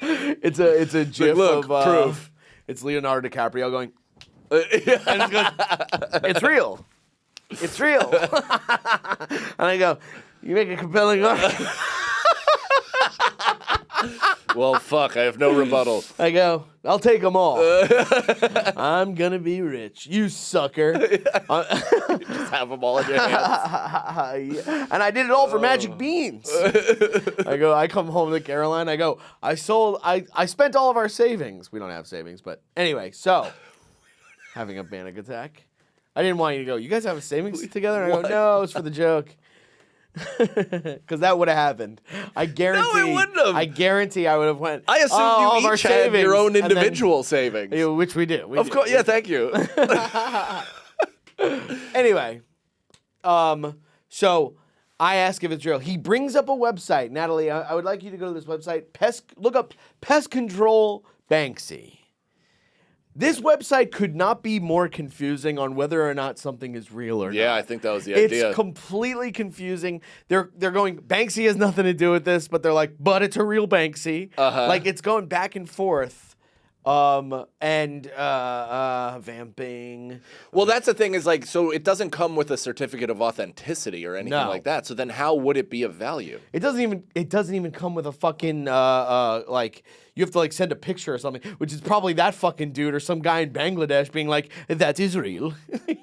It's a GIF look, of proof. It's Leonardo DiCaprio going. And it goes, it's real. It's real. And I go, you make a compelling argument. Well, fuck, I have no rebuttal. I go, I'll take them all. I'm gonna be rich, you sucker. Just have them all in your hands. And I did it all for Magic Beans. I come home to Caroline. I go, I spent all of our savings. We don't have savings, but anyway, so having a panic attack. I didn't want you to go, you guys have a savings together? And I go, no, it's for the joke. Because that would have happened. I guarantee. No, it wouldn't have. I guarantee I would have went. I assumed all of you our each had your own savings," and then- individual savings. Yeah, which we do. Of course, yeah, thank you. Anyway, so I ask if it's real. He brings up a website. Natalie, I would like you to go to this website. Look up Pest Control Banksy. This website could not be more confusing on whether or not something is real or not. Yeah, I think that was the idea. It's completely confusing. They're going, Banksy has nothing to do with this, but they're like, but it's a real Banksy. Uh-huh. Like, it's going back and forth. And vamping. Well, that's the thing is like, so it doesn't come with a certificate of authenticity or anything No. like that. So then how would it be of value? It doesn't even come with a fucking like you have to like send a picture or something, which is probably that fucking dude or some guy in Bangladesh being like, that is real.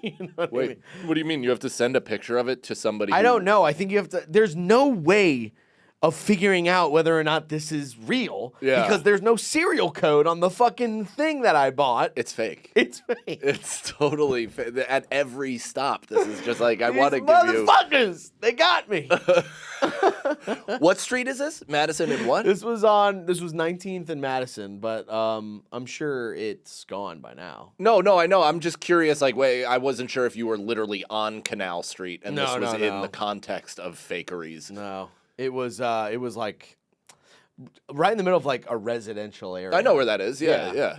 You know what I Wait, mean? what do you mean? You have to send a picture of it to somebody? I don't know. I think you have to. There's no way of figuring out whether or not this is real because there's no serial code on the fucking thing that I bought. It's fake. It's fake. It's totally at every stop. This is just like I These want to give you. motherfuckers, they got me. What street is this? Madison and what? This was 19th and Madison, but I'm sure it's gone by now. No, I know. I'm just curious. Like, wait, I wasn't sure if you were literally on Canal Street and this was in the context of fakeries. No, it was like right in the middle of like a residential area. I know where that is. Yeah.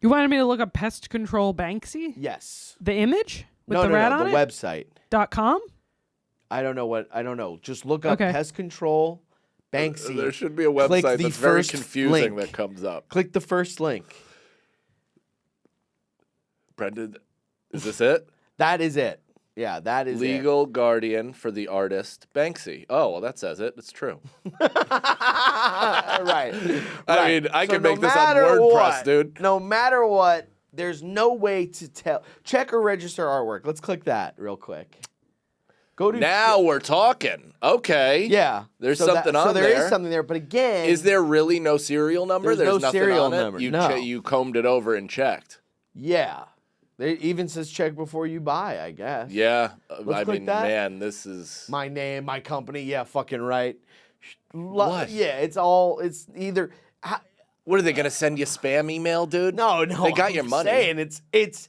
You wanted me to look up pest control Banksy? Yes. The image with No, the rat no, on the it? website. .com? I don't know. Just look up Okay. pest control Banksy. There should be a Click website the that's very first confusing link. that comes up. Click the first link. Brendan, is this it? That is it. Yeah, that is Legal guardian for the artist Banksy. Oh, well, that says it. It's true. right. I mean, I So can no make this on matter WordPress, what- dude. No matter what, there's no way to tell. Check or register artwork. Let's click that real quick. Go to Now we're talking. Okay. Yeah. There's So something on So there there. is something there, but again, Is there really no serial number? There's no nothing serial on it? number, You no. you combed it over and checked. Yeah. It even says check before you buy, I guess. Yeah. Let's I click mean, that. man, this is. My name, my company. Yeah, fucking right. What? Yeah, it's either. What are they gonna send you spam email, dude? No, They got I'm your money. Saying it's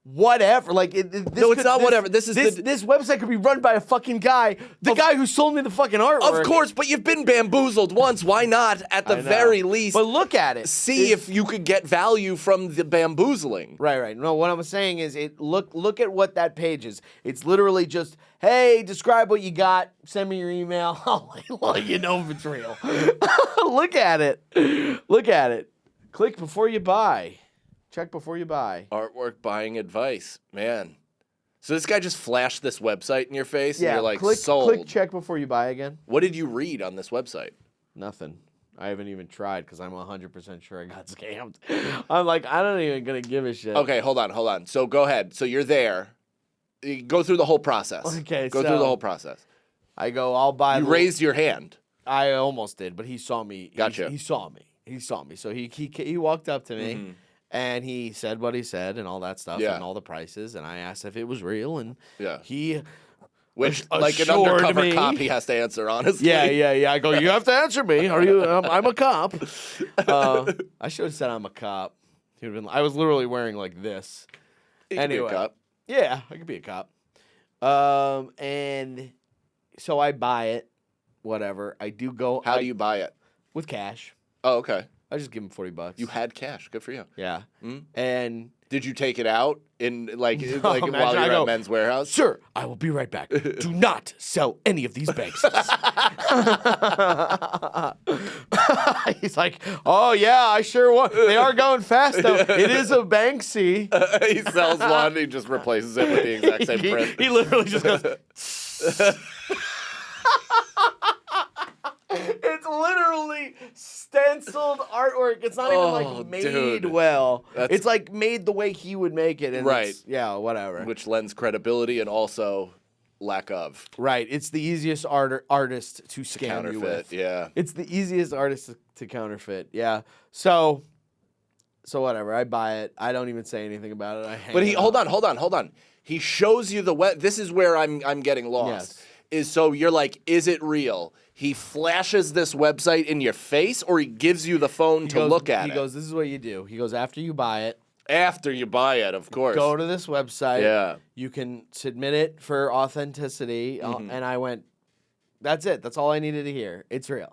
whatever. Like No, it's not whatever. This is this website could be run by a fucking guy. The guy who sold me the fucking artwork. Of course, but you've been bamboozled once. Why not, at the I know. very least, But look at it. see if you could get value from the bamboozling? Right. No, what I'm saying is look at what that page is. It's literally just, hey, describe what you got, send me your email. I'll let you know if it's real. Look at it. Look at it. Click before you buy. Check before you buy. Artwork buying advice, man. So this guy just flashed this website in your face, Yeah, and you're like, click sold. check before you buy again. What did you read on this website? Nothing. I haven't even tried because I'm 100% sure I got scammed. I'm like, I don't even gonna give a shit. Okay, hold on. So go ahead. So you're there. You go through the whole process. Okay, Go through so- the whole process. I go, I'll buy. You raised your hand. I almost did, but he saw me. Gotcha. He saw me. So he walked up to me. And he said what he said and all that stuff Yeah. and all the prices. And I asked if it was real. And Yeah. he Which, like an assured undercover me- cop, he has to answer honestly. Yeah. I go, you have to answer me. Are you? I'm a cop. I should have said I'm a cop. He would've been, I was literally wearing like this. He could be a Anyway. cop. Yeah, I could be a cop. And so I buy it. Whatever. I do go. How do you buy it? with cash? Oh, okay. I just give him $40. You had cash. Good for you. Yeah. Mm. And Did you take it out in like No, while imagine you I were go, at Men's Warehouse? sir, I will be right back. Do not sell any of these Banksies. He's like, oh yeah, I sure want. They are going fast though. It is a Banksy. He sells one. He just replaces it with the exact same print. He literally just goes. It's literally stenciled artwork. It's not even Oh, like made dude. well. That's- It's like made the way he would make it. And Right. it's- yeah, whatever. Which lends credibility and also lack of Right. It's the easiest artist to scam you counterfeit. with. Yeah. It's the easiest artist to counterfeit. Yeah. So whatever. I buy it. I don't even say anything about it. I hang But it hold up. on. He shows you the web. This is where I'm getting lost. Yes. Is so you're like, is it real? He flashes this website in your face, or he gives you the phone to look at He it goes, this is what you do. He goes, after you buy it, after you buy it, of course. go to this website. Yeah. You can submit it for authenticity. Mm-hmm. And I went, that's it. That's all I needed to hear. It's real.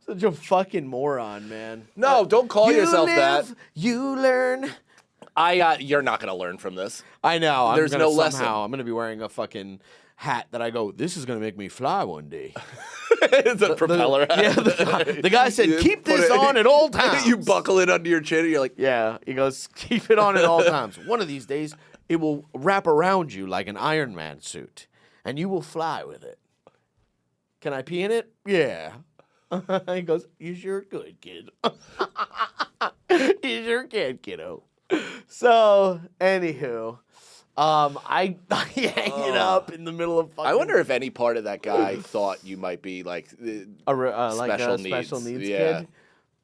Such a fucking moron, man. No, don't call You yourself live, that. you learn. You're not gonna learn from this. I know. There's no lesson. I'm gonna be wearing a fucking hat that I go, this is gonna make me fly one day. It's a propeller hat. Yeah, the guy said, keep this on at all times. You buckle it under your chin, and you're like, yeah, he goes, keep it on at all times. One of these days, it will wrap around you like an Iron Man suit, and you will fly with it. Can I pee in it? Yeah. He goes, you sure could, kid. You sure can, kiddo. So, anywho, I hang it up in the middle of fucking... I wonder if any part of that guy thought you might be like special needs kid.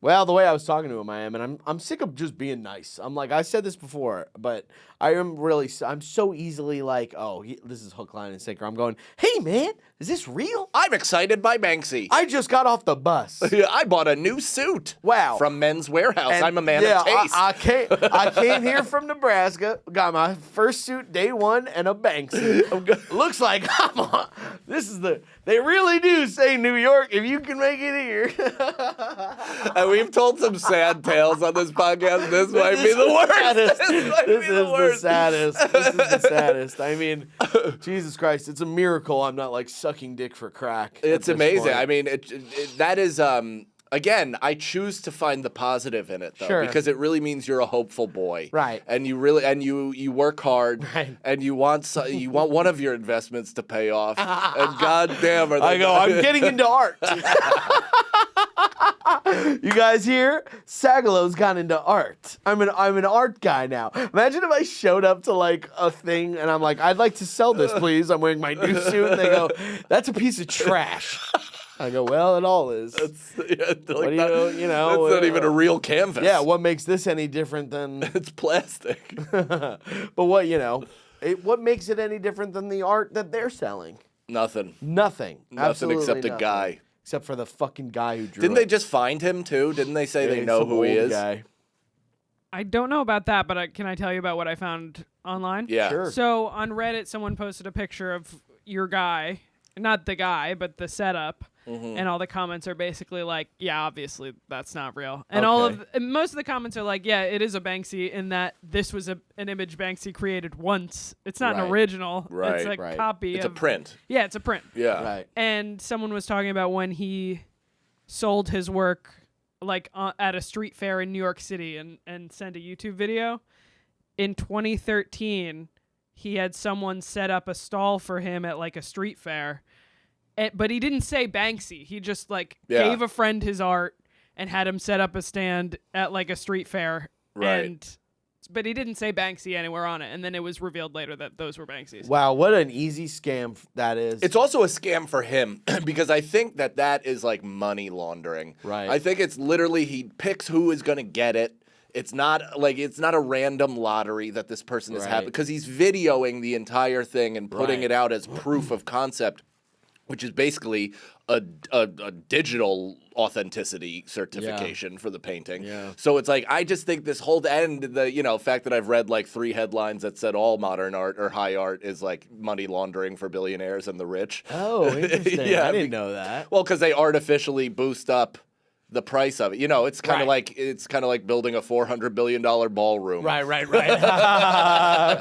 Well, the way I was talking to him, I am, and I'm sick of just being nice. I'm like, I said this before, but I'm so easily like, this is hook, line, and sinker. I'm going, hey, man, is this real? I'm excited by Banksy. I just got off the bus. I bought a new suit. Wow. From Men's Warehouse. And I'm a man of taste. I came here from Nebraska, got my first suit day one, and a Banksy. Looks like they really do say New York if you can make it here. And we've told some sad tales on this podcast. This might be the worst. This is the saddest. This is the saddest. I mean, Jesus Christ, it's a miracle I'm not like sucking dick for crack. It's amazing. Point. I mean, that is again, I choose to find the positive in it, though, sure. because it really means you're a hopeful boy, right? And you work hard, right? And you want one of your investments to pay off, and goddamn, I'm getting into art. You guys here? Sagalow's gone into art. I'm an art guy now. Imagine if I showed up to like a thing and I'm like, I'd like to sell this, please. I'm wearing my new suit, and they go, that's a piece of trash. I go, well, it all is. That's That's not even a real canvas. Yeah, what makes this any different than... It's plastic. But what makes it any different than the art that they're selling? Nothing. Nothing. Absolutely except nothing. A guy. Except for the fucking guy who drew Didn't they just find him, too? Didn't they say they know who he is? Guy. I don't know about that, but can I tell you about what I found online? Yeah. Sure. So on Reddit, someone posted a picture of your guy, not the guy, but the setup, and all the comments are basically like, yeah, obviously that's not real. And most of the comments are like, yeah, it is a Banksy in that this was an image Banksy created once. It's not an original. Right. It's a copy. It's a print. Yeah, it's a print. Yeah. Right. And someone was talking about when he sold his work like at a street fair in New York City and sent a YouTube video. In 2013, he had someone set up a stall for him at like a street fair. But he didn't say Banksy. He just gave a friend his art and had him set up a stand at like a street fair. Right. But he didn't say Banksy anywhere on it. And then it was revealed later that those were Banksy's. Wow, what an easy scam that is. It's also a scam for him because I think that is like money laundering. Right. I think it's literally he picks who is going to get it. It's not a random lottery that this person is having because he's videoing the entire thing and putting it out as proof of concept, which is basically a digital authenticity certification for the painting. Yeah. So it's like, I just think this whole, and the, fact that I've read like 3 headlines that said all modern art or high art is like money laundering for billionaires and the rich. Oh, interesting. Yeah, I didn't know that. Well, because they artificially boost up the price of it. It's kind of like building a $400 billion ballroom. Right. right. A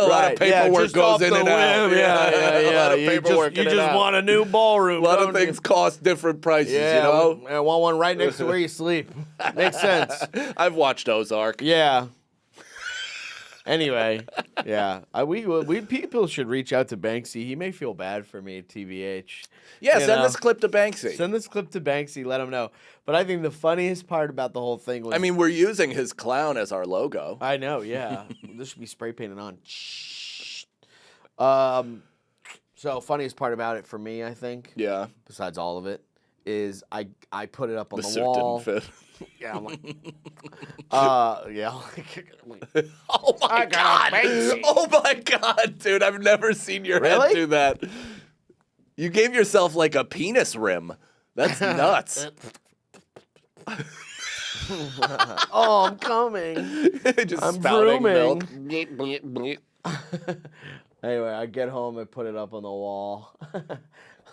lot of paperwork goes in and out. Yeah. A lot of paperwork You just want a new ballroom. A lot of things cost different prices, I want one right next to where you sleep. Makes sense. I've watched Ozark. Yeah. Anyway, yeah, we people should reach out to Banksy. He may feel bad for me, TBH. Yeah, send this clip to Banksy. Send this clip to Banksy. Let him know. But I think the funniest part about the whole thing was... I mean, we're using his clown as our logo. I know, yeah. This should be spray painted on. So, funniest part about it for me, I think, besides all of it, is I put it up on the wall. The suit didn't fit. Yeah, I'm like, Oh my god! Oh my god, dude! I've never seen your head do that. You gave yourself like a penis rim. That's nuts. Oh, I'm coming. Just I'm spouting milk. Anyway, I get home and put it up on the wall,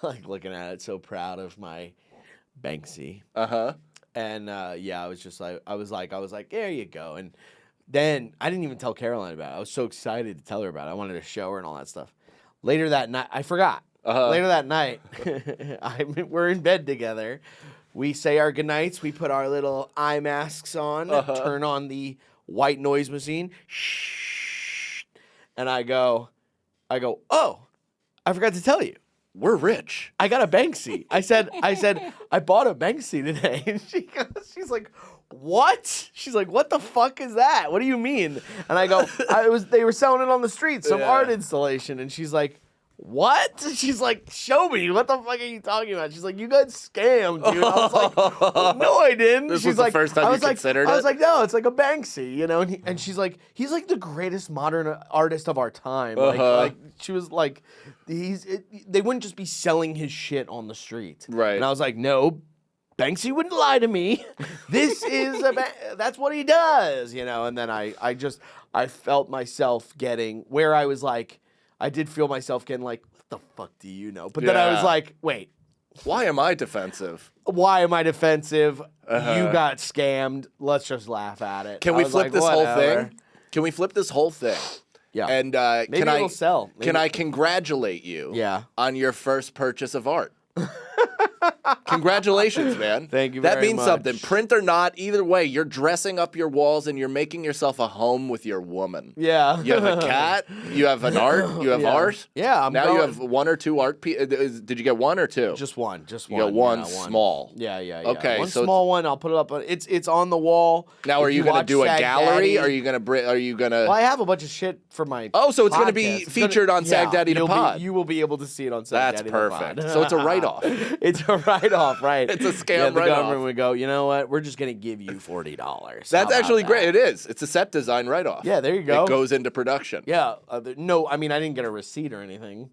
like looking at it, so proud of my Banksy. Uh-huh. And I was just like, I was like, there you go. And Then I didn't even tell Caroline about it. I was so excited to tell her about it. I wanted to show her and all that stuff. Later that night, I forgot. Later that night, we're in bed together. We say our goodnights. We put our little eye masks on, turn on the white noise machine. Shh. And I go, oh, I forgot to tell you. We're rich. I got a Banksy. I said, I bought a Banksy today. And she's like, what? She's like, what the fuck is that? What do you mean? And I go, they were selling it on the street, some art installation. And she's like, what? She's like, show me. What the fuck are you talking about? She's like, you got scammed, dude. I was like, no, I didn't. This She's was like, the first time you considered it? I was like, no, it's like a Banksy, you know? And she's like, he's like the greatest modern artist of our time. Like she was like, they wouldn't just be selling his shit on the street. Right. And I was like, no, Banksy wouldn't lie to me. This is that's what he does, you know? And then I felt myself getting where I was like, I did feel myself getting like, what the fuck do you know? But then I was like, wait. Why am I defensive? Why am I defensive? You got scammed. Let's just laugh at it. Can we flip this whole thing? Can we flip this whole thing? Yeah. And Maybe it'll sell. Can I congratulate you on your first purchase of art? Congratulations, man. Thank you That very means much. something. Print or not, either way, you're dressing up your walls and you're making yourself a home with your woman. Yeah. You have a cat. You have an art. You have art. Yeah, you have 1 or 2 art pieces. Did you get 1 or 2? Just one. You got one small. Yeah. Okay, one so small one. I'll put it up. It's on the wall. Now, are If you going to watch do a Sag gallery? Daddy- Are you going to? Well, I have a bunch of shit for my. Oh, so it's going to be podcast. It's featured on Sag Daddy the Pod. You will be able to see it on Sag That's Daddy perfect. the Pod. So it's a write-off. It's a write-off, right? It's a scam yeah, the write-off. government would go, you know what? We're just going to give you $40. That's actually great. It is. It's a set design write-off. Yeah, there you go. It goes into production. Yeah. No, I mean, I didn't get a receipt or anything,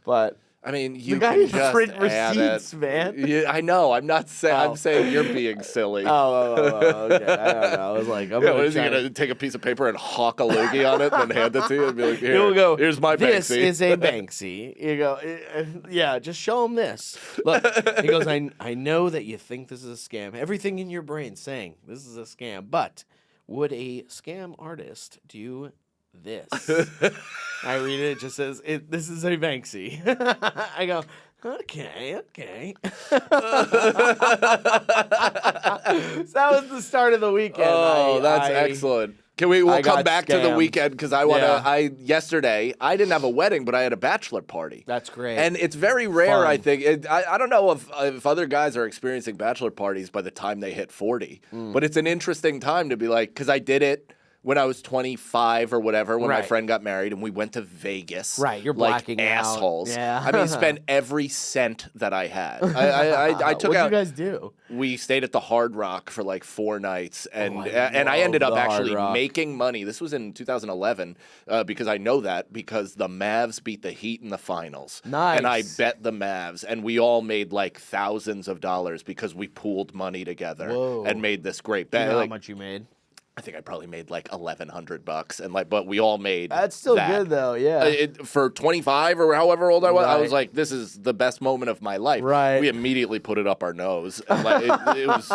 but I mean, you the guy can didn't just print add receipts, it. man. Yeah, I know. I'm not saying. I'm saying you're being silly. Okay. I don't know. I was like, I'm Yeah, gonna what is he try going to take a piece of paper and hawk a loogie on it and then hand it to you and be like, He'll go, here's my this Banksy. is a Banksy. You go, yeah, just show him this. Look, he goes, I know that you think this is a scam. Everything in your brain saying this is a scam, but would a scam artist do this? I read it. It just says, this is a Banksy. I go, okay. So that was the start of the weekend. Oh, that's excellent. We'll come got back to the scammed. weekend because I want to. Yesterday, I didn't have a wedding, but I had a bachelor party. That's great. And it's very rare, Fun. I think. I don't know if other guys are experiencing bachelor parties by the time they hit 40, but it's an interesting time to be like, because I did it when I was 25 or whatever, when my Right. friend got married, and we went to Vegas. Right, you're like blacking out. assholes. Yeah. I mean, spent every cent that I had. I took What'd out. you guys do? We stayed at the Hard Rock for like 4 nights, and I I ended love up the Hard actually Rock. making money. This was in 2011 because I know that because the Mavs beat the Heat in the finals. Nice. And I bet the Mavs, and we all made like thousands of dollars because we pooled money together Whoa. and made this great Do you bet. know how Like, much you made? I think I probably made like $1,100, and but we all made. That's still that. good though. Yeah. For 25 or however old I was, I was Right. like, "This is the best moment of my life." Right. We immediately put it up our nose. And it was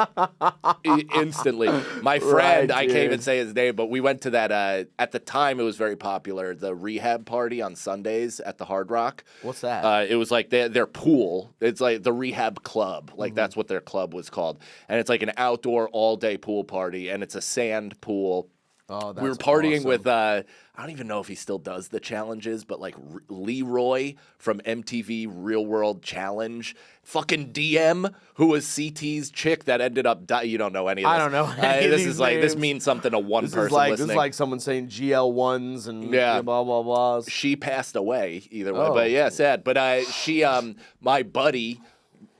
instantly. My friend, Right, I can't even dude. say his name, but we went to that. At the time, it was very popular. The rehab party on Sundays at the Hard Rock. What's that? It was like their pool. It's like the rehab club. Mm-hmm. Like that's what their club was called, and it's like an outdoor all-day pool party, and it's a sand pool. Oh, that's We were partying awesome. with I don't even know if he still does the challenges, but like Leroy from MTV Real World Challenge, fucking DM, who was CT's chick that ended up you don't know any of this. I don't know any of this these is like this names. means something to one This person is like listening. this is like someone saying GL1s and Yeah. blah blah blahs. She passed away either way, Oh. but yeah, sad. But she my buddy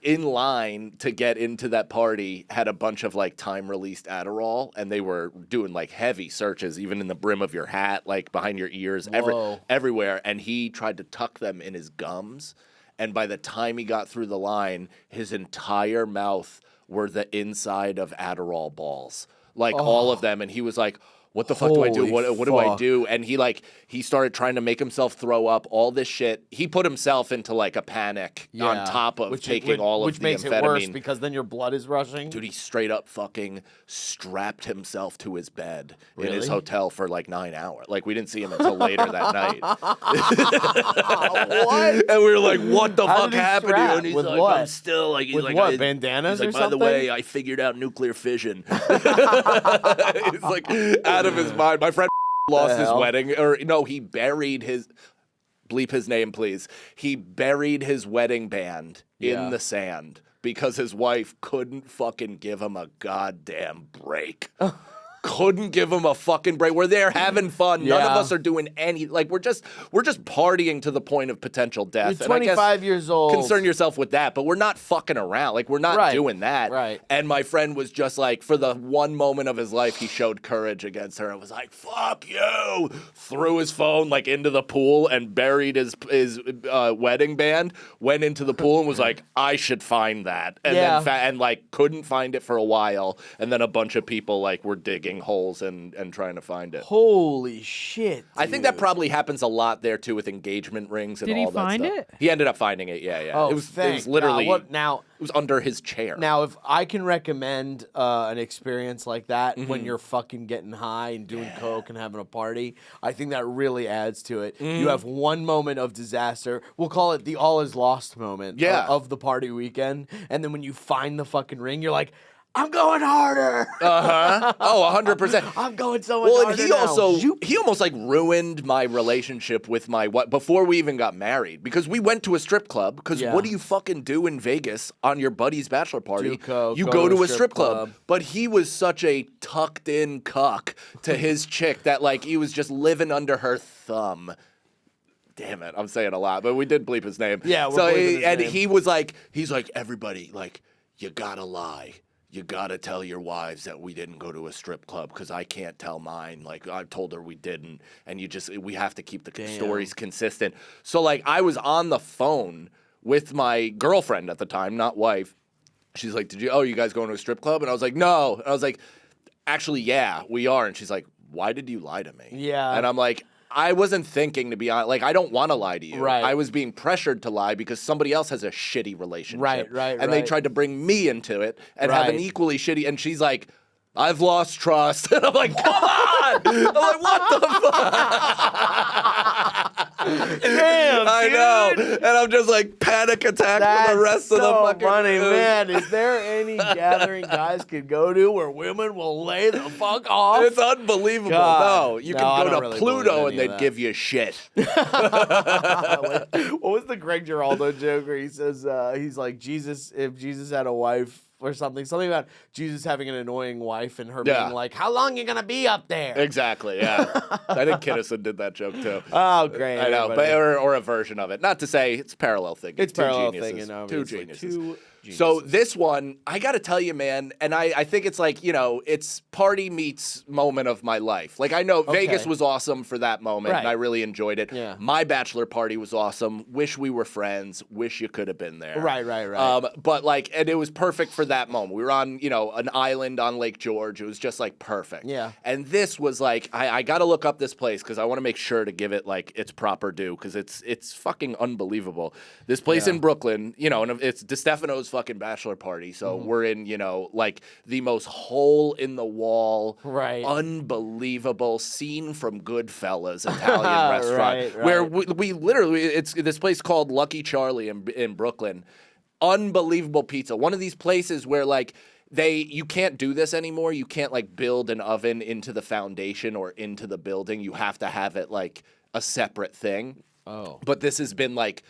in line to get into that party had a bunch of like time released Adderall, and they were doing like heavy searches even in the brim of your hat, like behind your ears, Whoa. everywhere, and he tried to tuck them in his gums, and by the time he got through the line, his entire mouth were the inside of Adderall balls, like all of them, and he was like, what the fuck do I do? Holy What do I fuck. do? And he started trying to make himself throw up, all this shit. He put himself into like a panic on top of taking all of the which makes amphetamine. it worse because then your blood is rushing. Dude, he straight up fucking strapped himself to his bed in his Really? hotel for like 9 hours. Like, we didn't see him until later that night. What? And we were like, what the How fuck did he happened to you? strap? And he's With like, what? I'm still like, he's With like, what, bandanas he's like, or by the way, something? I figured out nuclear fission. He's like out of his mind. My friend lost his hell? wedding, or no, he buried his. Bleep his name, please. He buried his wedding band Yeah. in the sand because his wife couldn't fucking give him a goddamn break. Couldn't give him a fucking break. We're there having fun. None of Yeah. us are doing any. Like, we're just partying to the point of potential death. You're And I guess 25 years old. concern yourself with that, but we're not fucking around. Like, we're not Right. doing that. Right. And my friend was just like, for the one moment of his life, he showed courage against her and was like, fuck you. Threw his phone like into the pool and buried his wedding band, went into the pool and was like, I should find that. And Yeah. then like couldn't find it for a while. And then a bunch of people like were digging holes and trying to find it. Holy shit. I think that dude. probably happens a lot there too with engagement rings and Did he all that find stuff. it? He ended up finding it. Yeah. Oh, it was thank literally God. Now, it was under his chair. Now, if I can recommend an experience like that Mm-hmm. when you're fucking getting high and doing coke and having a party, I think that really adds to it. Mm-hmm. You have one moment of disaster. We'll call it the all is lost moment of the party weekend. And then when you find the fucking ring, you're like, I'm going harder. Oh, 100%. I'm going so much Well, and harder he now. also Zoop. he almost like ruined my relationship with my wife before we even got married because we went to a strip club. Because Yeah. what do you fucking do in Vegas on your buddy's bachelor party? Do coke, you go go to a strip club. But he was such a tucked in cuck to his chick that like he was just living under her thumb. Damn it, I'm saying a lot, but we did bleep his name. Yeah, we're so bleeping his name. he was like, he's like, everybody, like, you gotta lie. You gotta tell your wives that we didn't go to a strip club because I can't tell mine. Like, I told her we didn't, and we have to keep the stories consistent. So like, I was on the phone with my girlfriend at the time, not wife. She's like, you guys going to a strip club? And I was like, no. And I was like, actually, yeah, we are. And she's like, why did you lie to me? Yeah. And I'm like, I wasn't thinking, to be honest. Like, I don't want to lie to you. Right. I was being pressured to lie because somebody else has a shitty relationship. Right, And they right. tried to bring me into it and have an Right. equally shitty. And she's like, I've lost trust. And I'm like, come on. I'm like, what the fuck? Damn, I know. And I'm just like panic attack for the rest so of the fucking funny, man. Is there any gathering guys could go to where women will lay the fuck off? It's unbelievable. God. No, you No, I can go don't to really Pluto believe and any they'd of that. give you shit. What was the Greg Giraldo joke where he says he's like if Jesus had a wife or something about Jesus having an annoying wife and her Yeah. being like, how long you gonna be up there? Exactly, yeah. I think Kinnison did that joke too. Oh, great. I know, everybody. but or a version of it. Not to say it's parallel thinking. It's two parallel geniuses. thinking, Two obviously. geniuses. Two So geniuses. this one, I got to tell you, man, and I think it's like, it's party meets moment of my life. Like, I know Vegas was awesome for that moment, and Right. I really enjoyed it. Yeah. My bachelor party was awesome. Wish we were friends. Wish you could have been there. Right. But like, and it was perfect for that moment. We were on, an island on Lake George. It was just like perfect. Yeah. And this was like, I got to look up this place because I want to make sure to give it like its proper due because it's fucking unbelievable. This place in Brooklyn, and it's DeStefano's fucking bachelor party. So we're in, like the most hole in the wall, Right. unbelievable scene from Goodfellas Italian restaurant Right. where we literally, it's this place called Lucky Charlie in Brooklyn. Unbelievable pizza. One of these places where like you can't do this anymore. You can't like build an oven into the foundation or into the building. You have to have it like a separate thing. Oh. But this has been like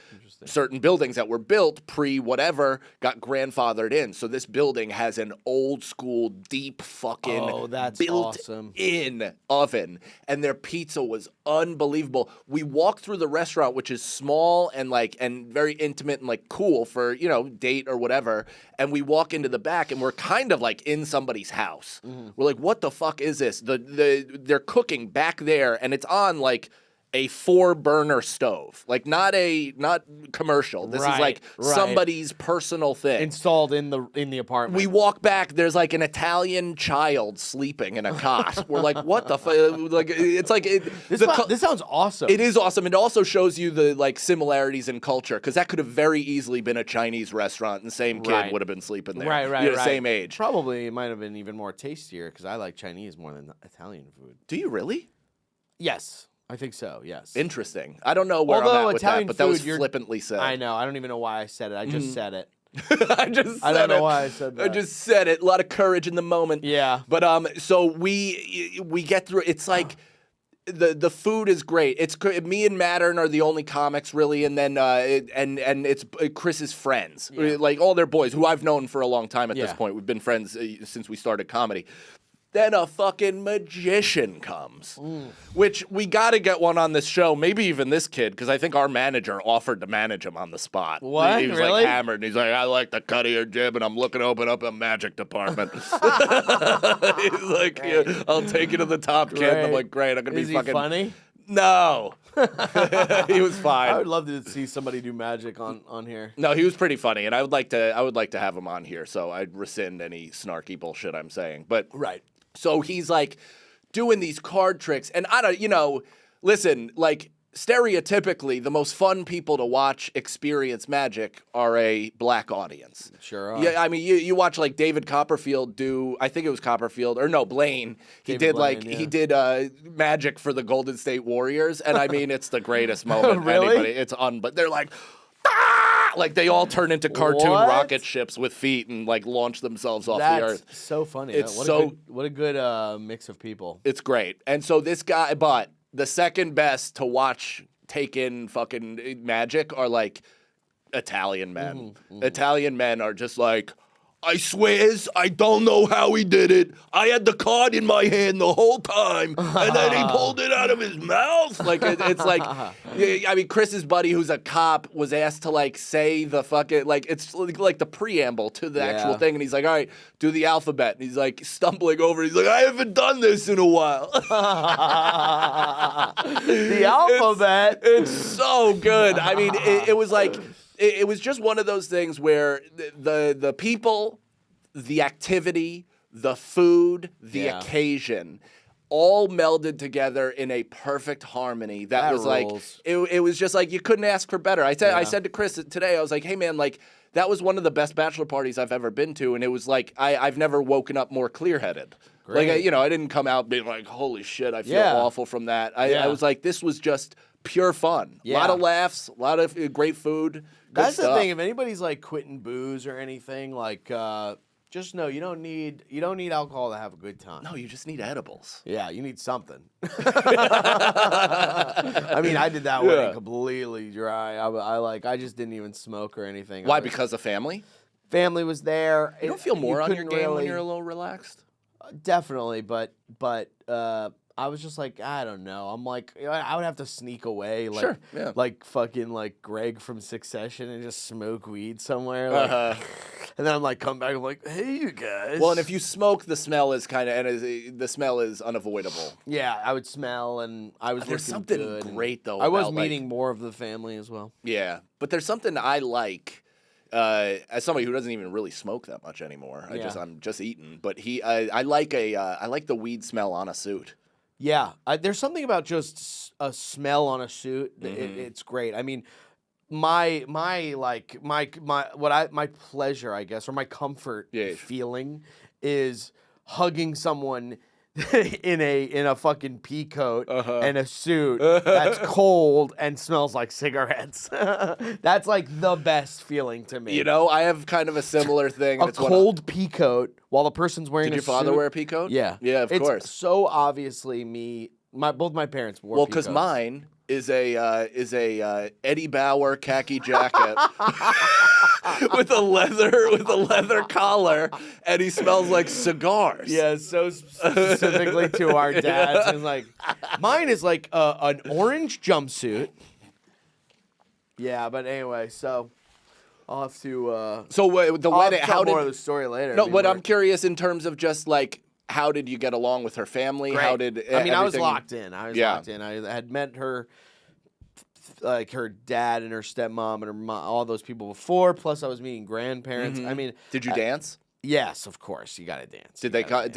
certain buildings that were built pre-whatever got grandfathered in. So this building has an old school, deep fucking that's built awesome. in oven. And their pizza was unbelievable. We walked through the restaurant, which is small and very intimate and like cool for, date or whatever. And we walk into the back and we're kind of like in somebody's house. We're like, what the fuck is this? They're cooking back there and it's on like a 4-burner stove, like not commercial. This is like somebody's personal thing installed in the apartment. We walk back. There's like an Italian child sleeping in a cot. We're like, what the fuck? Like, it's like this sounds awesome. It is awesome. It also shows you the like similarities in culture, because that could have very easily been a Chinese restaurant, and the same kid would have been sleeping there. Right. Same age. Probably it might have been even more tastier, because I like Chinese more than Italian food. Do you really? Yes. I think so, yes. Interesting. I don't know where I'm at with Italian that, but that was food, flippantly said. I know. I don't even know why I said it. I just said it. I don't know why I said that. I just said it. A lot of courage in the moment. Yeah. But so we get through. It's like the food is great. It's me and Mattern are the only comics really, and then and it's Chris's friends, like all their boys who I've known for a long time at this point. We've been friends since we started comedy. Then a fucking magician comes, which we got to get one on this show. Maybe even this kid, because I think our manager offered to manage him on the spot. What? He was Really? like hammered, and he's like, I like the cut of your jib, and I'm looking to open up a magic department. He's like, I'll take you to the top, kid. And I'm like, great, I'm going to be fucking... funny? No. He was fine. I would love to see somebody do magic on here. No, he was pretty funny, and I would like to have him on here, so I'd rescind any snarky bullshit I'm saying. But so he's like doing these card tricks, and I don't, listen, like stereotypically, the most fun people to watch experience magic are a black audience. Sure are. Yeah, I mean, you watch like David Copperfield do, I think it was Copperfield, or no, Blaine. He did magic for the Golden State Warriors, and I mean, it's the greatest moment. Really? It's but they're like, ah! Like they all turn into cartoon rocket ships with feet and like launch themselves off the earth. That's so funny. It's what a good mix of people. It's great. And so this guy, but the second best to watch take in fucking magic are like Italian men. Italian men are just like, I swears, I don't know how he did it. I had the card in my hand the whole time, and then he pulled it out of his mouth. Like, it's like, I mean, Chris's buddy, who's a cop, was asked to, like, say the fucking, like, it's like the preamble to the actual thing, and he's like, all right, do the alphabet. And he's, like, stumbling over. He's like, I haven't done this in a while. The alphabet? It's so good. I mean, it was like... It was just one of those things where the people, the activity, the food, the occasion, all melded together in a perfect harmony. That was rules. Like it was just like you couldn't ask for better. I said to Chris today, I was like, hey man, like that was one of the best bachelor parties I've ever been to, and it was like I've never woken up more clear-headed. Great. Like I didn't come out being like, holy shit, I feel awful from that. I was like, this was just pure fun. A lot of laughs, a lot of great food. That's the thing. If anybody's like quitting booze or anything, like just know you don't need alcohol to have a good time. No, you just need edibles. Yeah, you need something. I mean, I did that wedding completely dry. I just didn't even smoke or anything. Why? Because of family? Family was there. You don't feel more on your game when you're a little relaxed? Definitely, but I was just like, I don't know. I'm like, I would have to sneak away, like, like fucking like Greg from Succession, and just smoke weed somewhere, like, and then I'm like, come back, I'm like, hey, you guys. Well, and if you smoke, the smell is the smell is unavoidable. Yeah, I would smell, and I was. There's something good, great though. I was meeting more of the family as well. Yeah, but there's something I like. As somebody who doesn't even really smoke that much anymore, I'm just eating. But I like the weed smell on a suit. Yeah, there's something about just a smell on a suit. It's great. I mean, my pleasure, I guess, or my comfort feeling is hugging someone in a fucking pea coat and a suit that's cold and smells like cigarettes. That's like the best feeling to me. You know, I have kind of a similar thing. A cold pea coat while the person's wearing a suit. Did your father wear a pea coat? Yeah. Yeah, of course. It's so obviously me. Both my parents wore. Well, because mine is a Eddie Bauer khaki jacket with a leather collar, and he smells like cigars. Yeah, so specifically to our dads. It's like mine is like an orange jumpsuit. Yeah, but anyway, so I'll have to. So the wedding. I'll tell more of the story later. No, but I'm curious in terms of just like. how did you get along with her family? Great. How did I mean, I was everything- locked in. I had met her, like her dad and her stepmom and her mom, all those people before. Plus, I was meeting grandparents. I mean, Did you dance? yes, of course, you got to dance. Did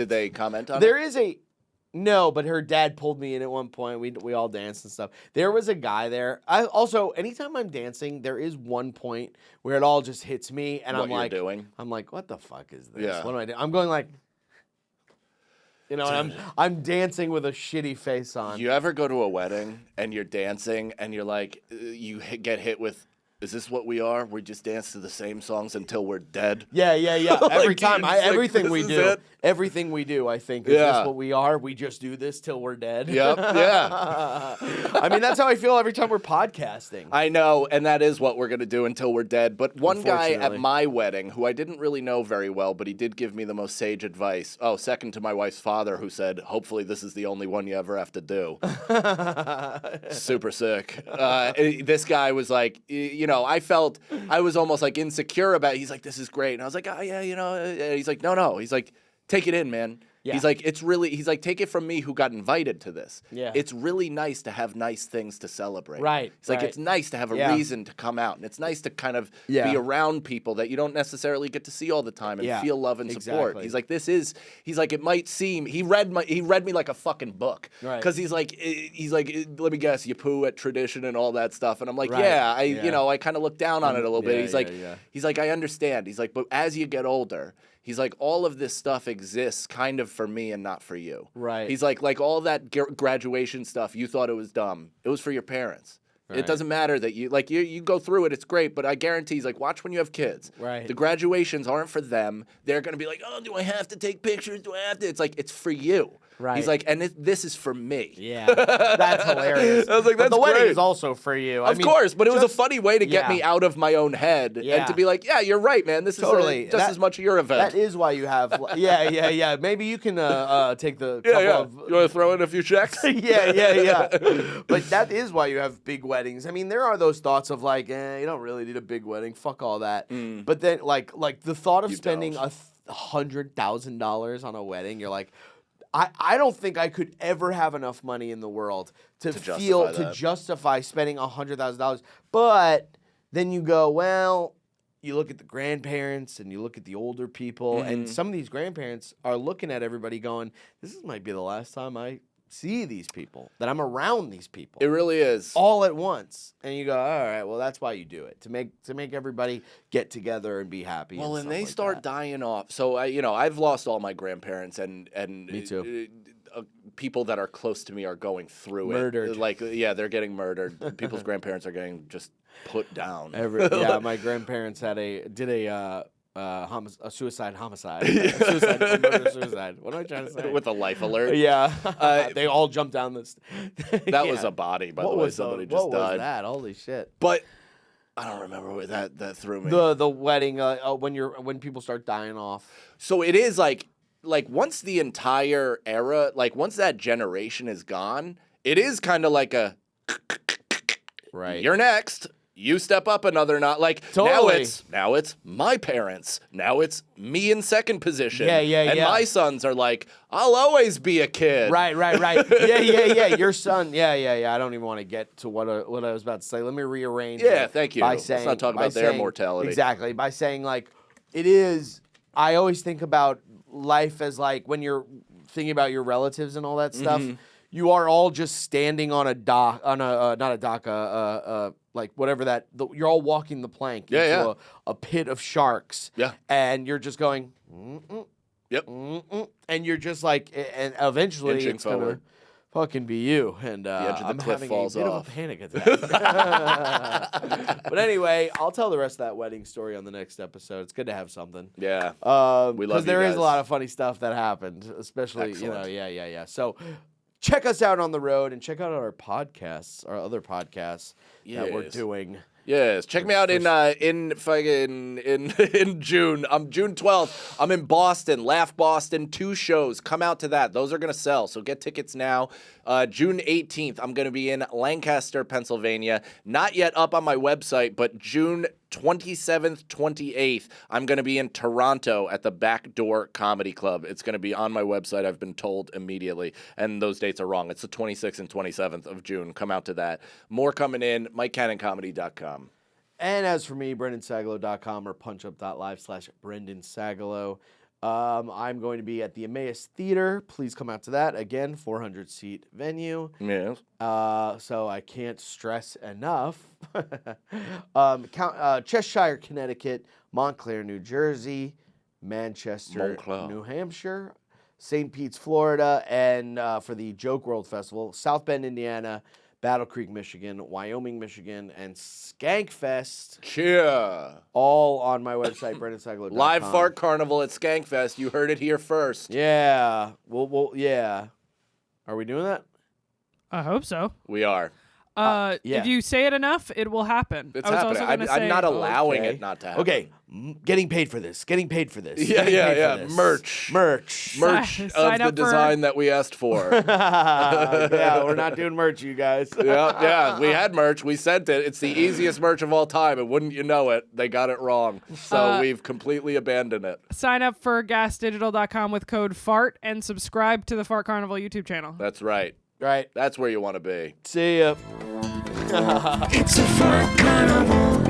they comment on There it? is a no, but her dad pulled me in at one point. We all danced and stuff. There was a guy there. I also, anytime I'm dancing, there is one point where it all just hits me, and What I'm you're like, doing? what the fuck is this? Yeah. What am I doing? I'm going like, and I'm dancing with a shitty face on. You ever go to a wedding and you're dancing and you're like, get hit with, is this what we are? We just dance to the same songs until we're dead. Yeah. Every Like, time, you're just like, everything we this do, is it? everything we do, I think, is Yeah. this what we are? We just do this till we're dead. Yep, yeah. I mean, that's how I feel every time we're podcasting. I know, and that is what we're going to do until we're dead. But one guy at Unfortunately. my wedding, who I didn't really know very well, but he did give me the most sage advice. Oh, second to my wife's father, who said, hopefully this is the only one you ever have to do. Super sick. This guy was like, I was almost like insecure about it. He's like, this is great. And I was like, oh, yeah, and he's like, no. He's like, take it in, man. Yeah. He's like, he's like, take it from me who got invited to this. Yeah. It's really nice to have nice things to celebrate. Right, He's like, right. it's nice to have a Yeah. reason to come out. And it's nice to kind of Yeah. be around people that you don't necessarily get to see all the time and Yeah, feel love and support. exactly. He's like, he's like, it might seem, he read me like a fucking book. Right. Because he's like, let me guess, you poo at tradition and all that stuff. And I'm like, Right, yeah, yeah. I kind of look down on it a little bit. yeah, He's like, yeah. he's like, I understand. He's like, but as you get older, he's like, all of this stuff exists kind of for me and not for you. Right. He's like all that graduation stuff, you thought it was dumb. It was for your parents. It Right. doesn't matter that you go through it, it's great, but I guarantee he's like, watch when you have kids. Right. The graduations aren't for them. They're going to be like, oh, do I have to take pictures? Do I have to? It's like, it's for you. Right. He's like, and this is for me. Yeah, that's hilarious. I was like, But that's the wedding great. is also for you. Of course, but it was a funny way to get yeah. me out of my own head and Yeah. to be like, yeah, you're right, man. This Totally. is just as much your event. That is why you have. Yeah. Maybe you can take the couple yeah. of. You want to throw in a few checks? yeah. But that is why you have big weddings. I mean, there are those thoughts of like, you don't really need a big wedding. Fuck all that. But then, like the thought of You spending don't. $100,000 on a wedding, you're like, I don't think I could ever have enough money in the world to justify spending $100,000. But then you go, well, you look at the grandparents and you look at the older people, and some of these grandparents are looking at everybody going, might be the last time I see these people, that I'm around these people. It really is. All at once. And you go, all right, well, that's why you do it, to make everybody get together and be happy. Well, and stuff they like start that. dying off. So I've lost all my grandparents, and Me too. People that are close to me are going through Murdered. it. Like, yeah, they're getting murdered. People's grandparents are getting just put down. My grandparents did a suicide homicide. Suicide. What am I trying to say? With a life alert. Yeah. They all jumped down this. That was a body, by the way. Somebody just died. What was that? Holy shit. But I don't remember what that threw me. The wedding when people start dying off. So it is like once the entire era, like once that generation is gone, it is kind of like a Right. you're next. You step up another notch. Like Totally. now it's my parents. Now it's me in second position. Yeah, And yeah. my sons are like, I'll always be a kid. Right. Yeah. Your son. Yeah. I don't even want to get to what I was about to say. Let me rearrange. Yeah, it thank you. By Let's saying, not talk about their mortality. Exactly. By saying like, it is. I always think about life as like when you're thinking about your relatives and all that stuff. You are all just standing on a dock, not a dock, like whatever you're all walking the plank into a pit of sharks. Yeah. And you're just going, Yep. and you're just like, and eventually Inching it's gonna forward. fucking be you. And edge of the I'm cliff having falls a bit off. of a panic attack. But anyway, I'll tell the rest of that wedding story on the next episode. It's good to have something. Yeah. We love you Because there is guys. a lot of funny stuff that happened, especially, Excellent. yeah. So check us out on the road and check out our podcasts, our other podcasts that we're Yes. doing. Yes, check me out in fucking in June. June 12th. I'm in Boston, Laugh Boston, 2 shows. Come out to that. Those are gonna sell, so get tickets now. June 18th, I'm gonna be in Lancaster, Pennsylvania. Not yet up on my website, but June 27th, 28th, I'm gonna be in Toronto at the Backdoor Comedy Club. It's gonna be on my website. I've been told immediately, and those dates are wrong. It's the 26th and 27th of June. Come out to that. More coming in. MikeCannonComedy.com. And as for me, BrendanSagalow.com or punchup.live/Brendan Sagalow. I'm going to be at the Emmaus Theater. Please come out to that. Again, 400-seat venue. Yes. So I can't stress enough. Cheshire, Connecticut, Montclair, New Jersey, Manchester, Montclair. New Hampshire, St. Pete's, Florida, and for the Joke World Festival, South Bend, Indiana, Battle Creek, Michigan, Wyoming, Michigan, and Skankfest. Cheer. All on my website, BrendanSagalow.com. Live Fart Carnival at Skankfest. You heard it here first. Yeah. Yeah. Are we doing that? I hope so. We are. Yeah. If you say it enough, it will happen. It's I was happening. also gonna I'm say, not allowing Okay. it not to happen. Okay. Getting paid for this. Getting paid for this. Yeah, getting paid yeah. for this. Merch. Merch. Merch Sign of the up for- design that we asked for. Yeah, we're not doing merch, you guys. Yeah, we had merch. We sent it. It's the easiest merch of all time, and wouldn't you know it, they got it wrong. So we've completely abandoned it. Sign up for gasdigital.com with code FART and subscribe to the Fart Carnival YouTube channel. That's right. Right. That's where you want to be. See ya. It's a Fart Carnival.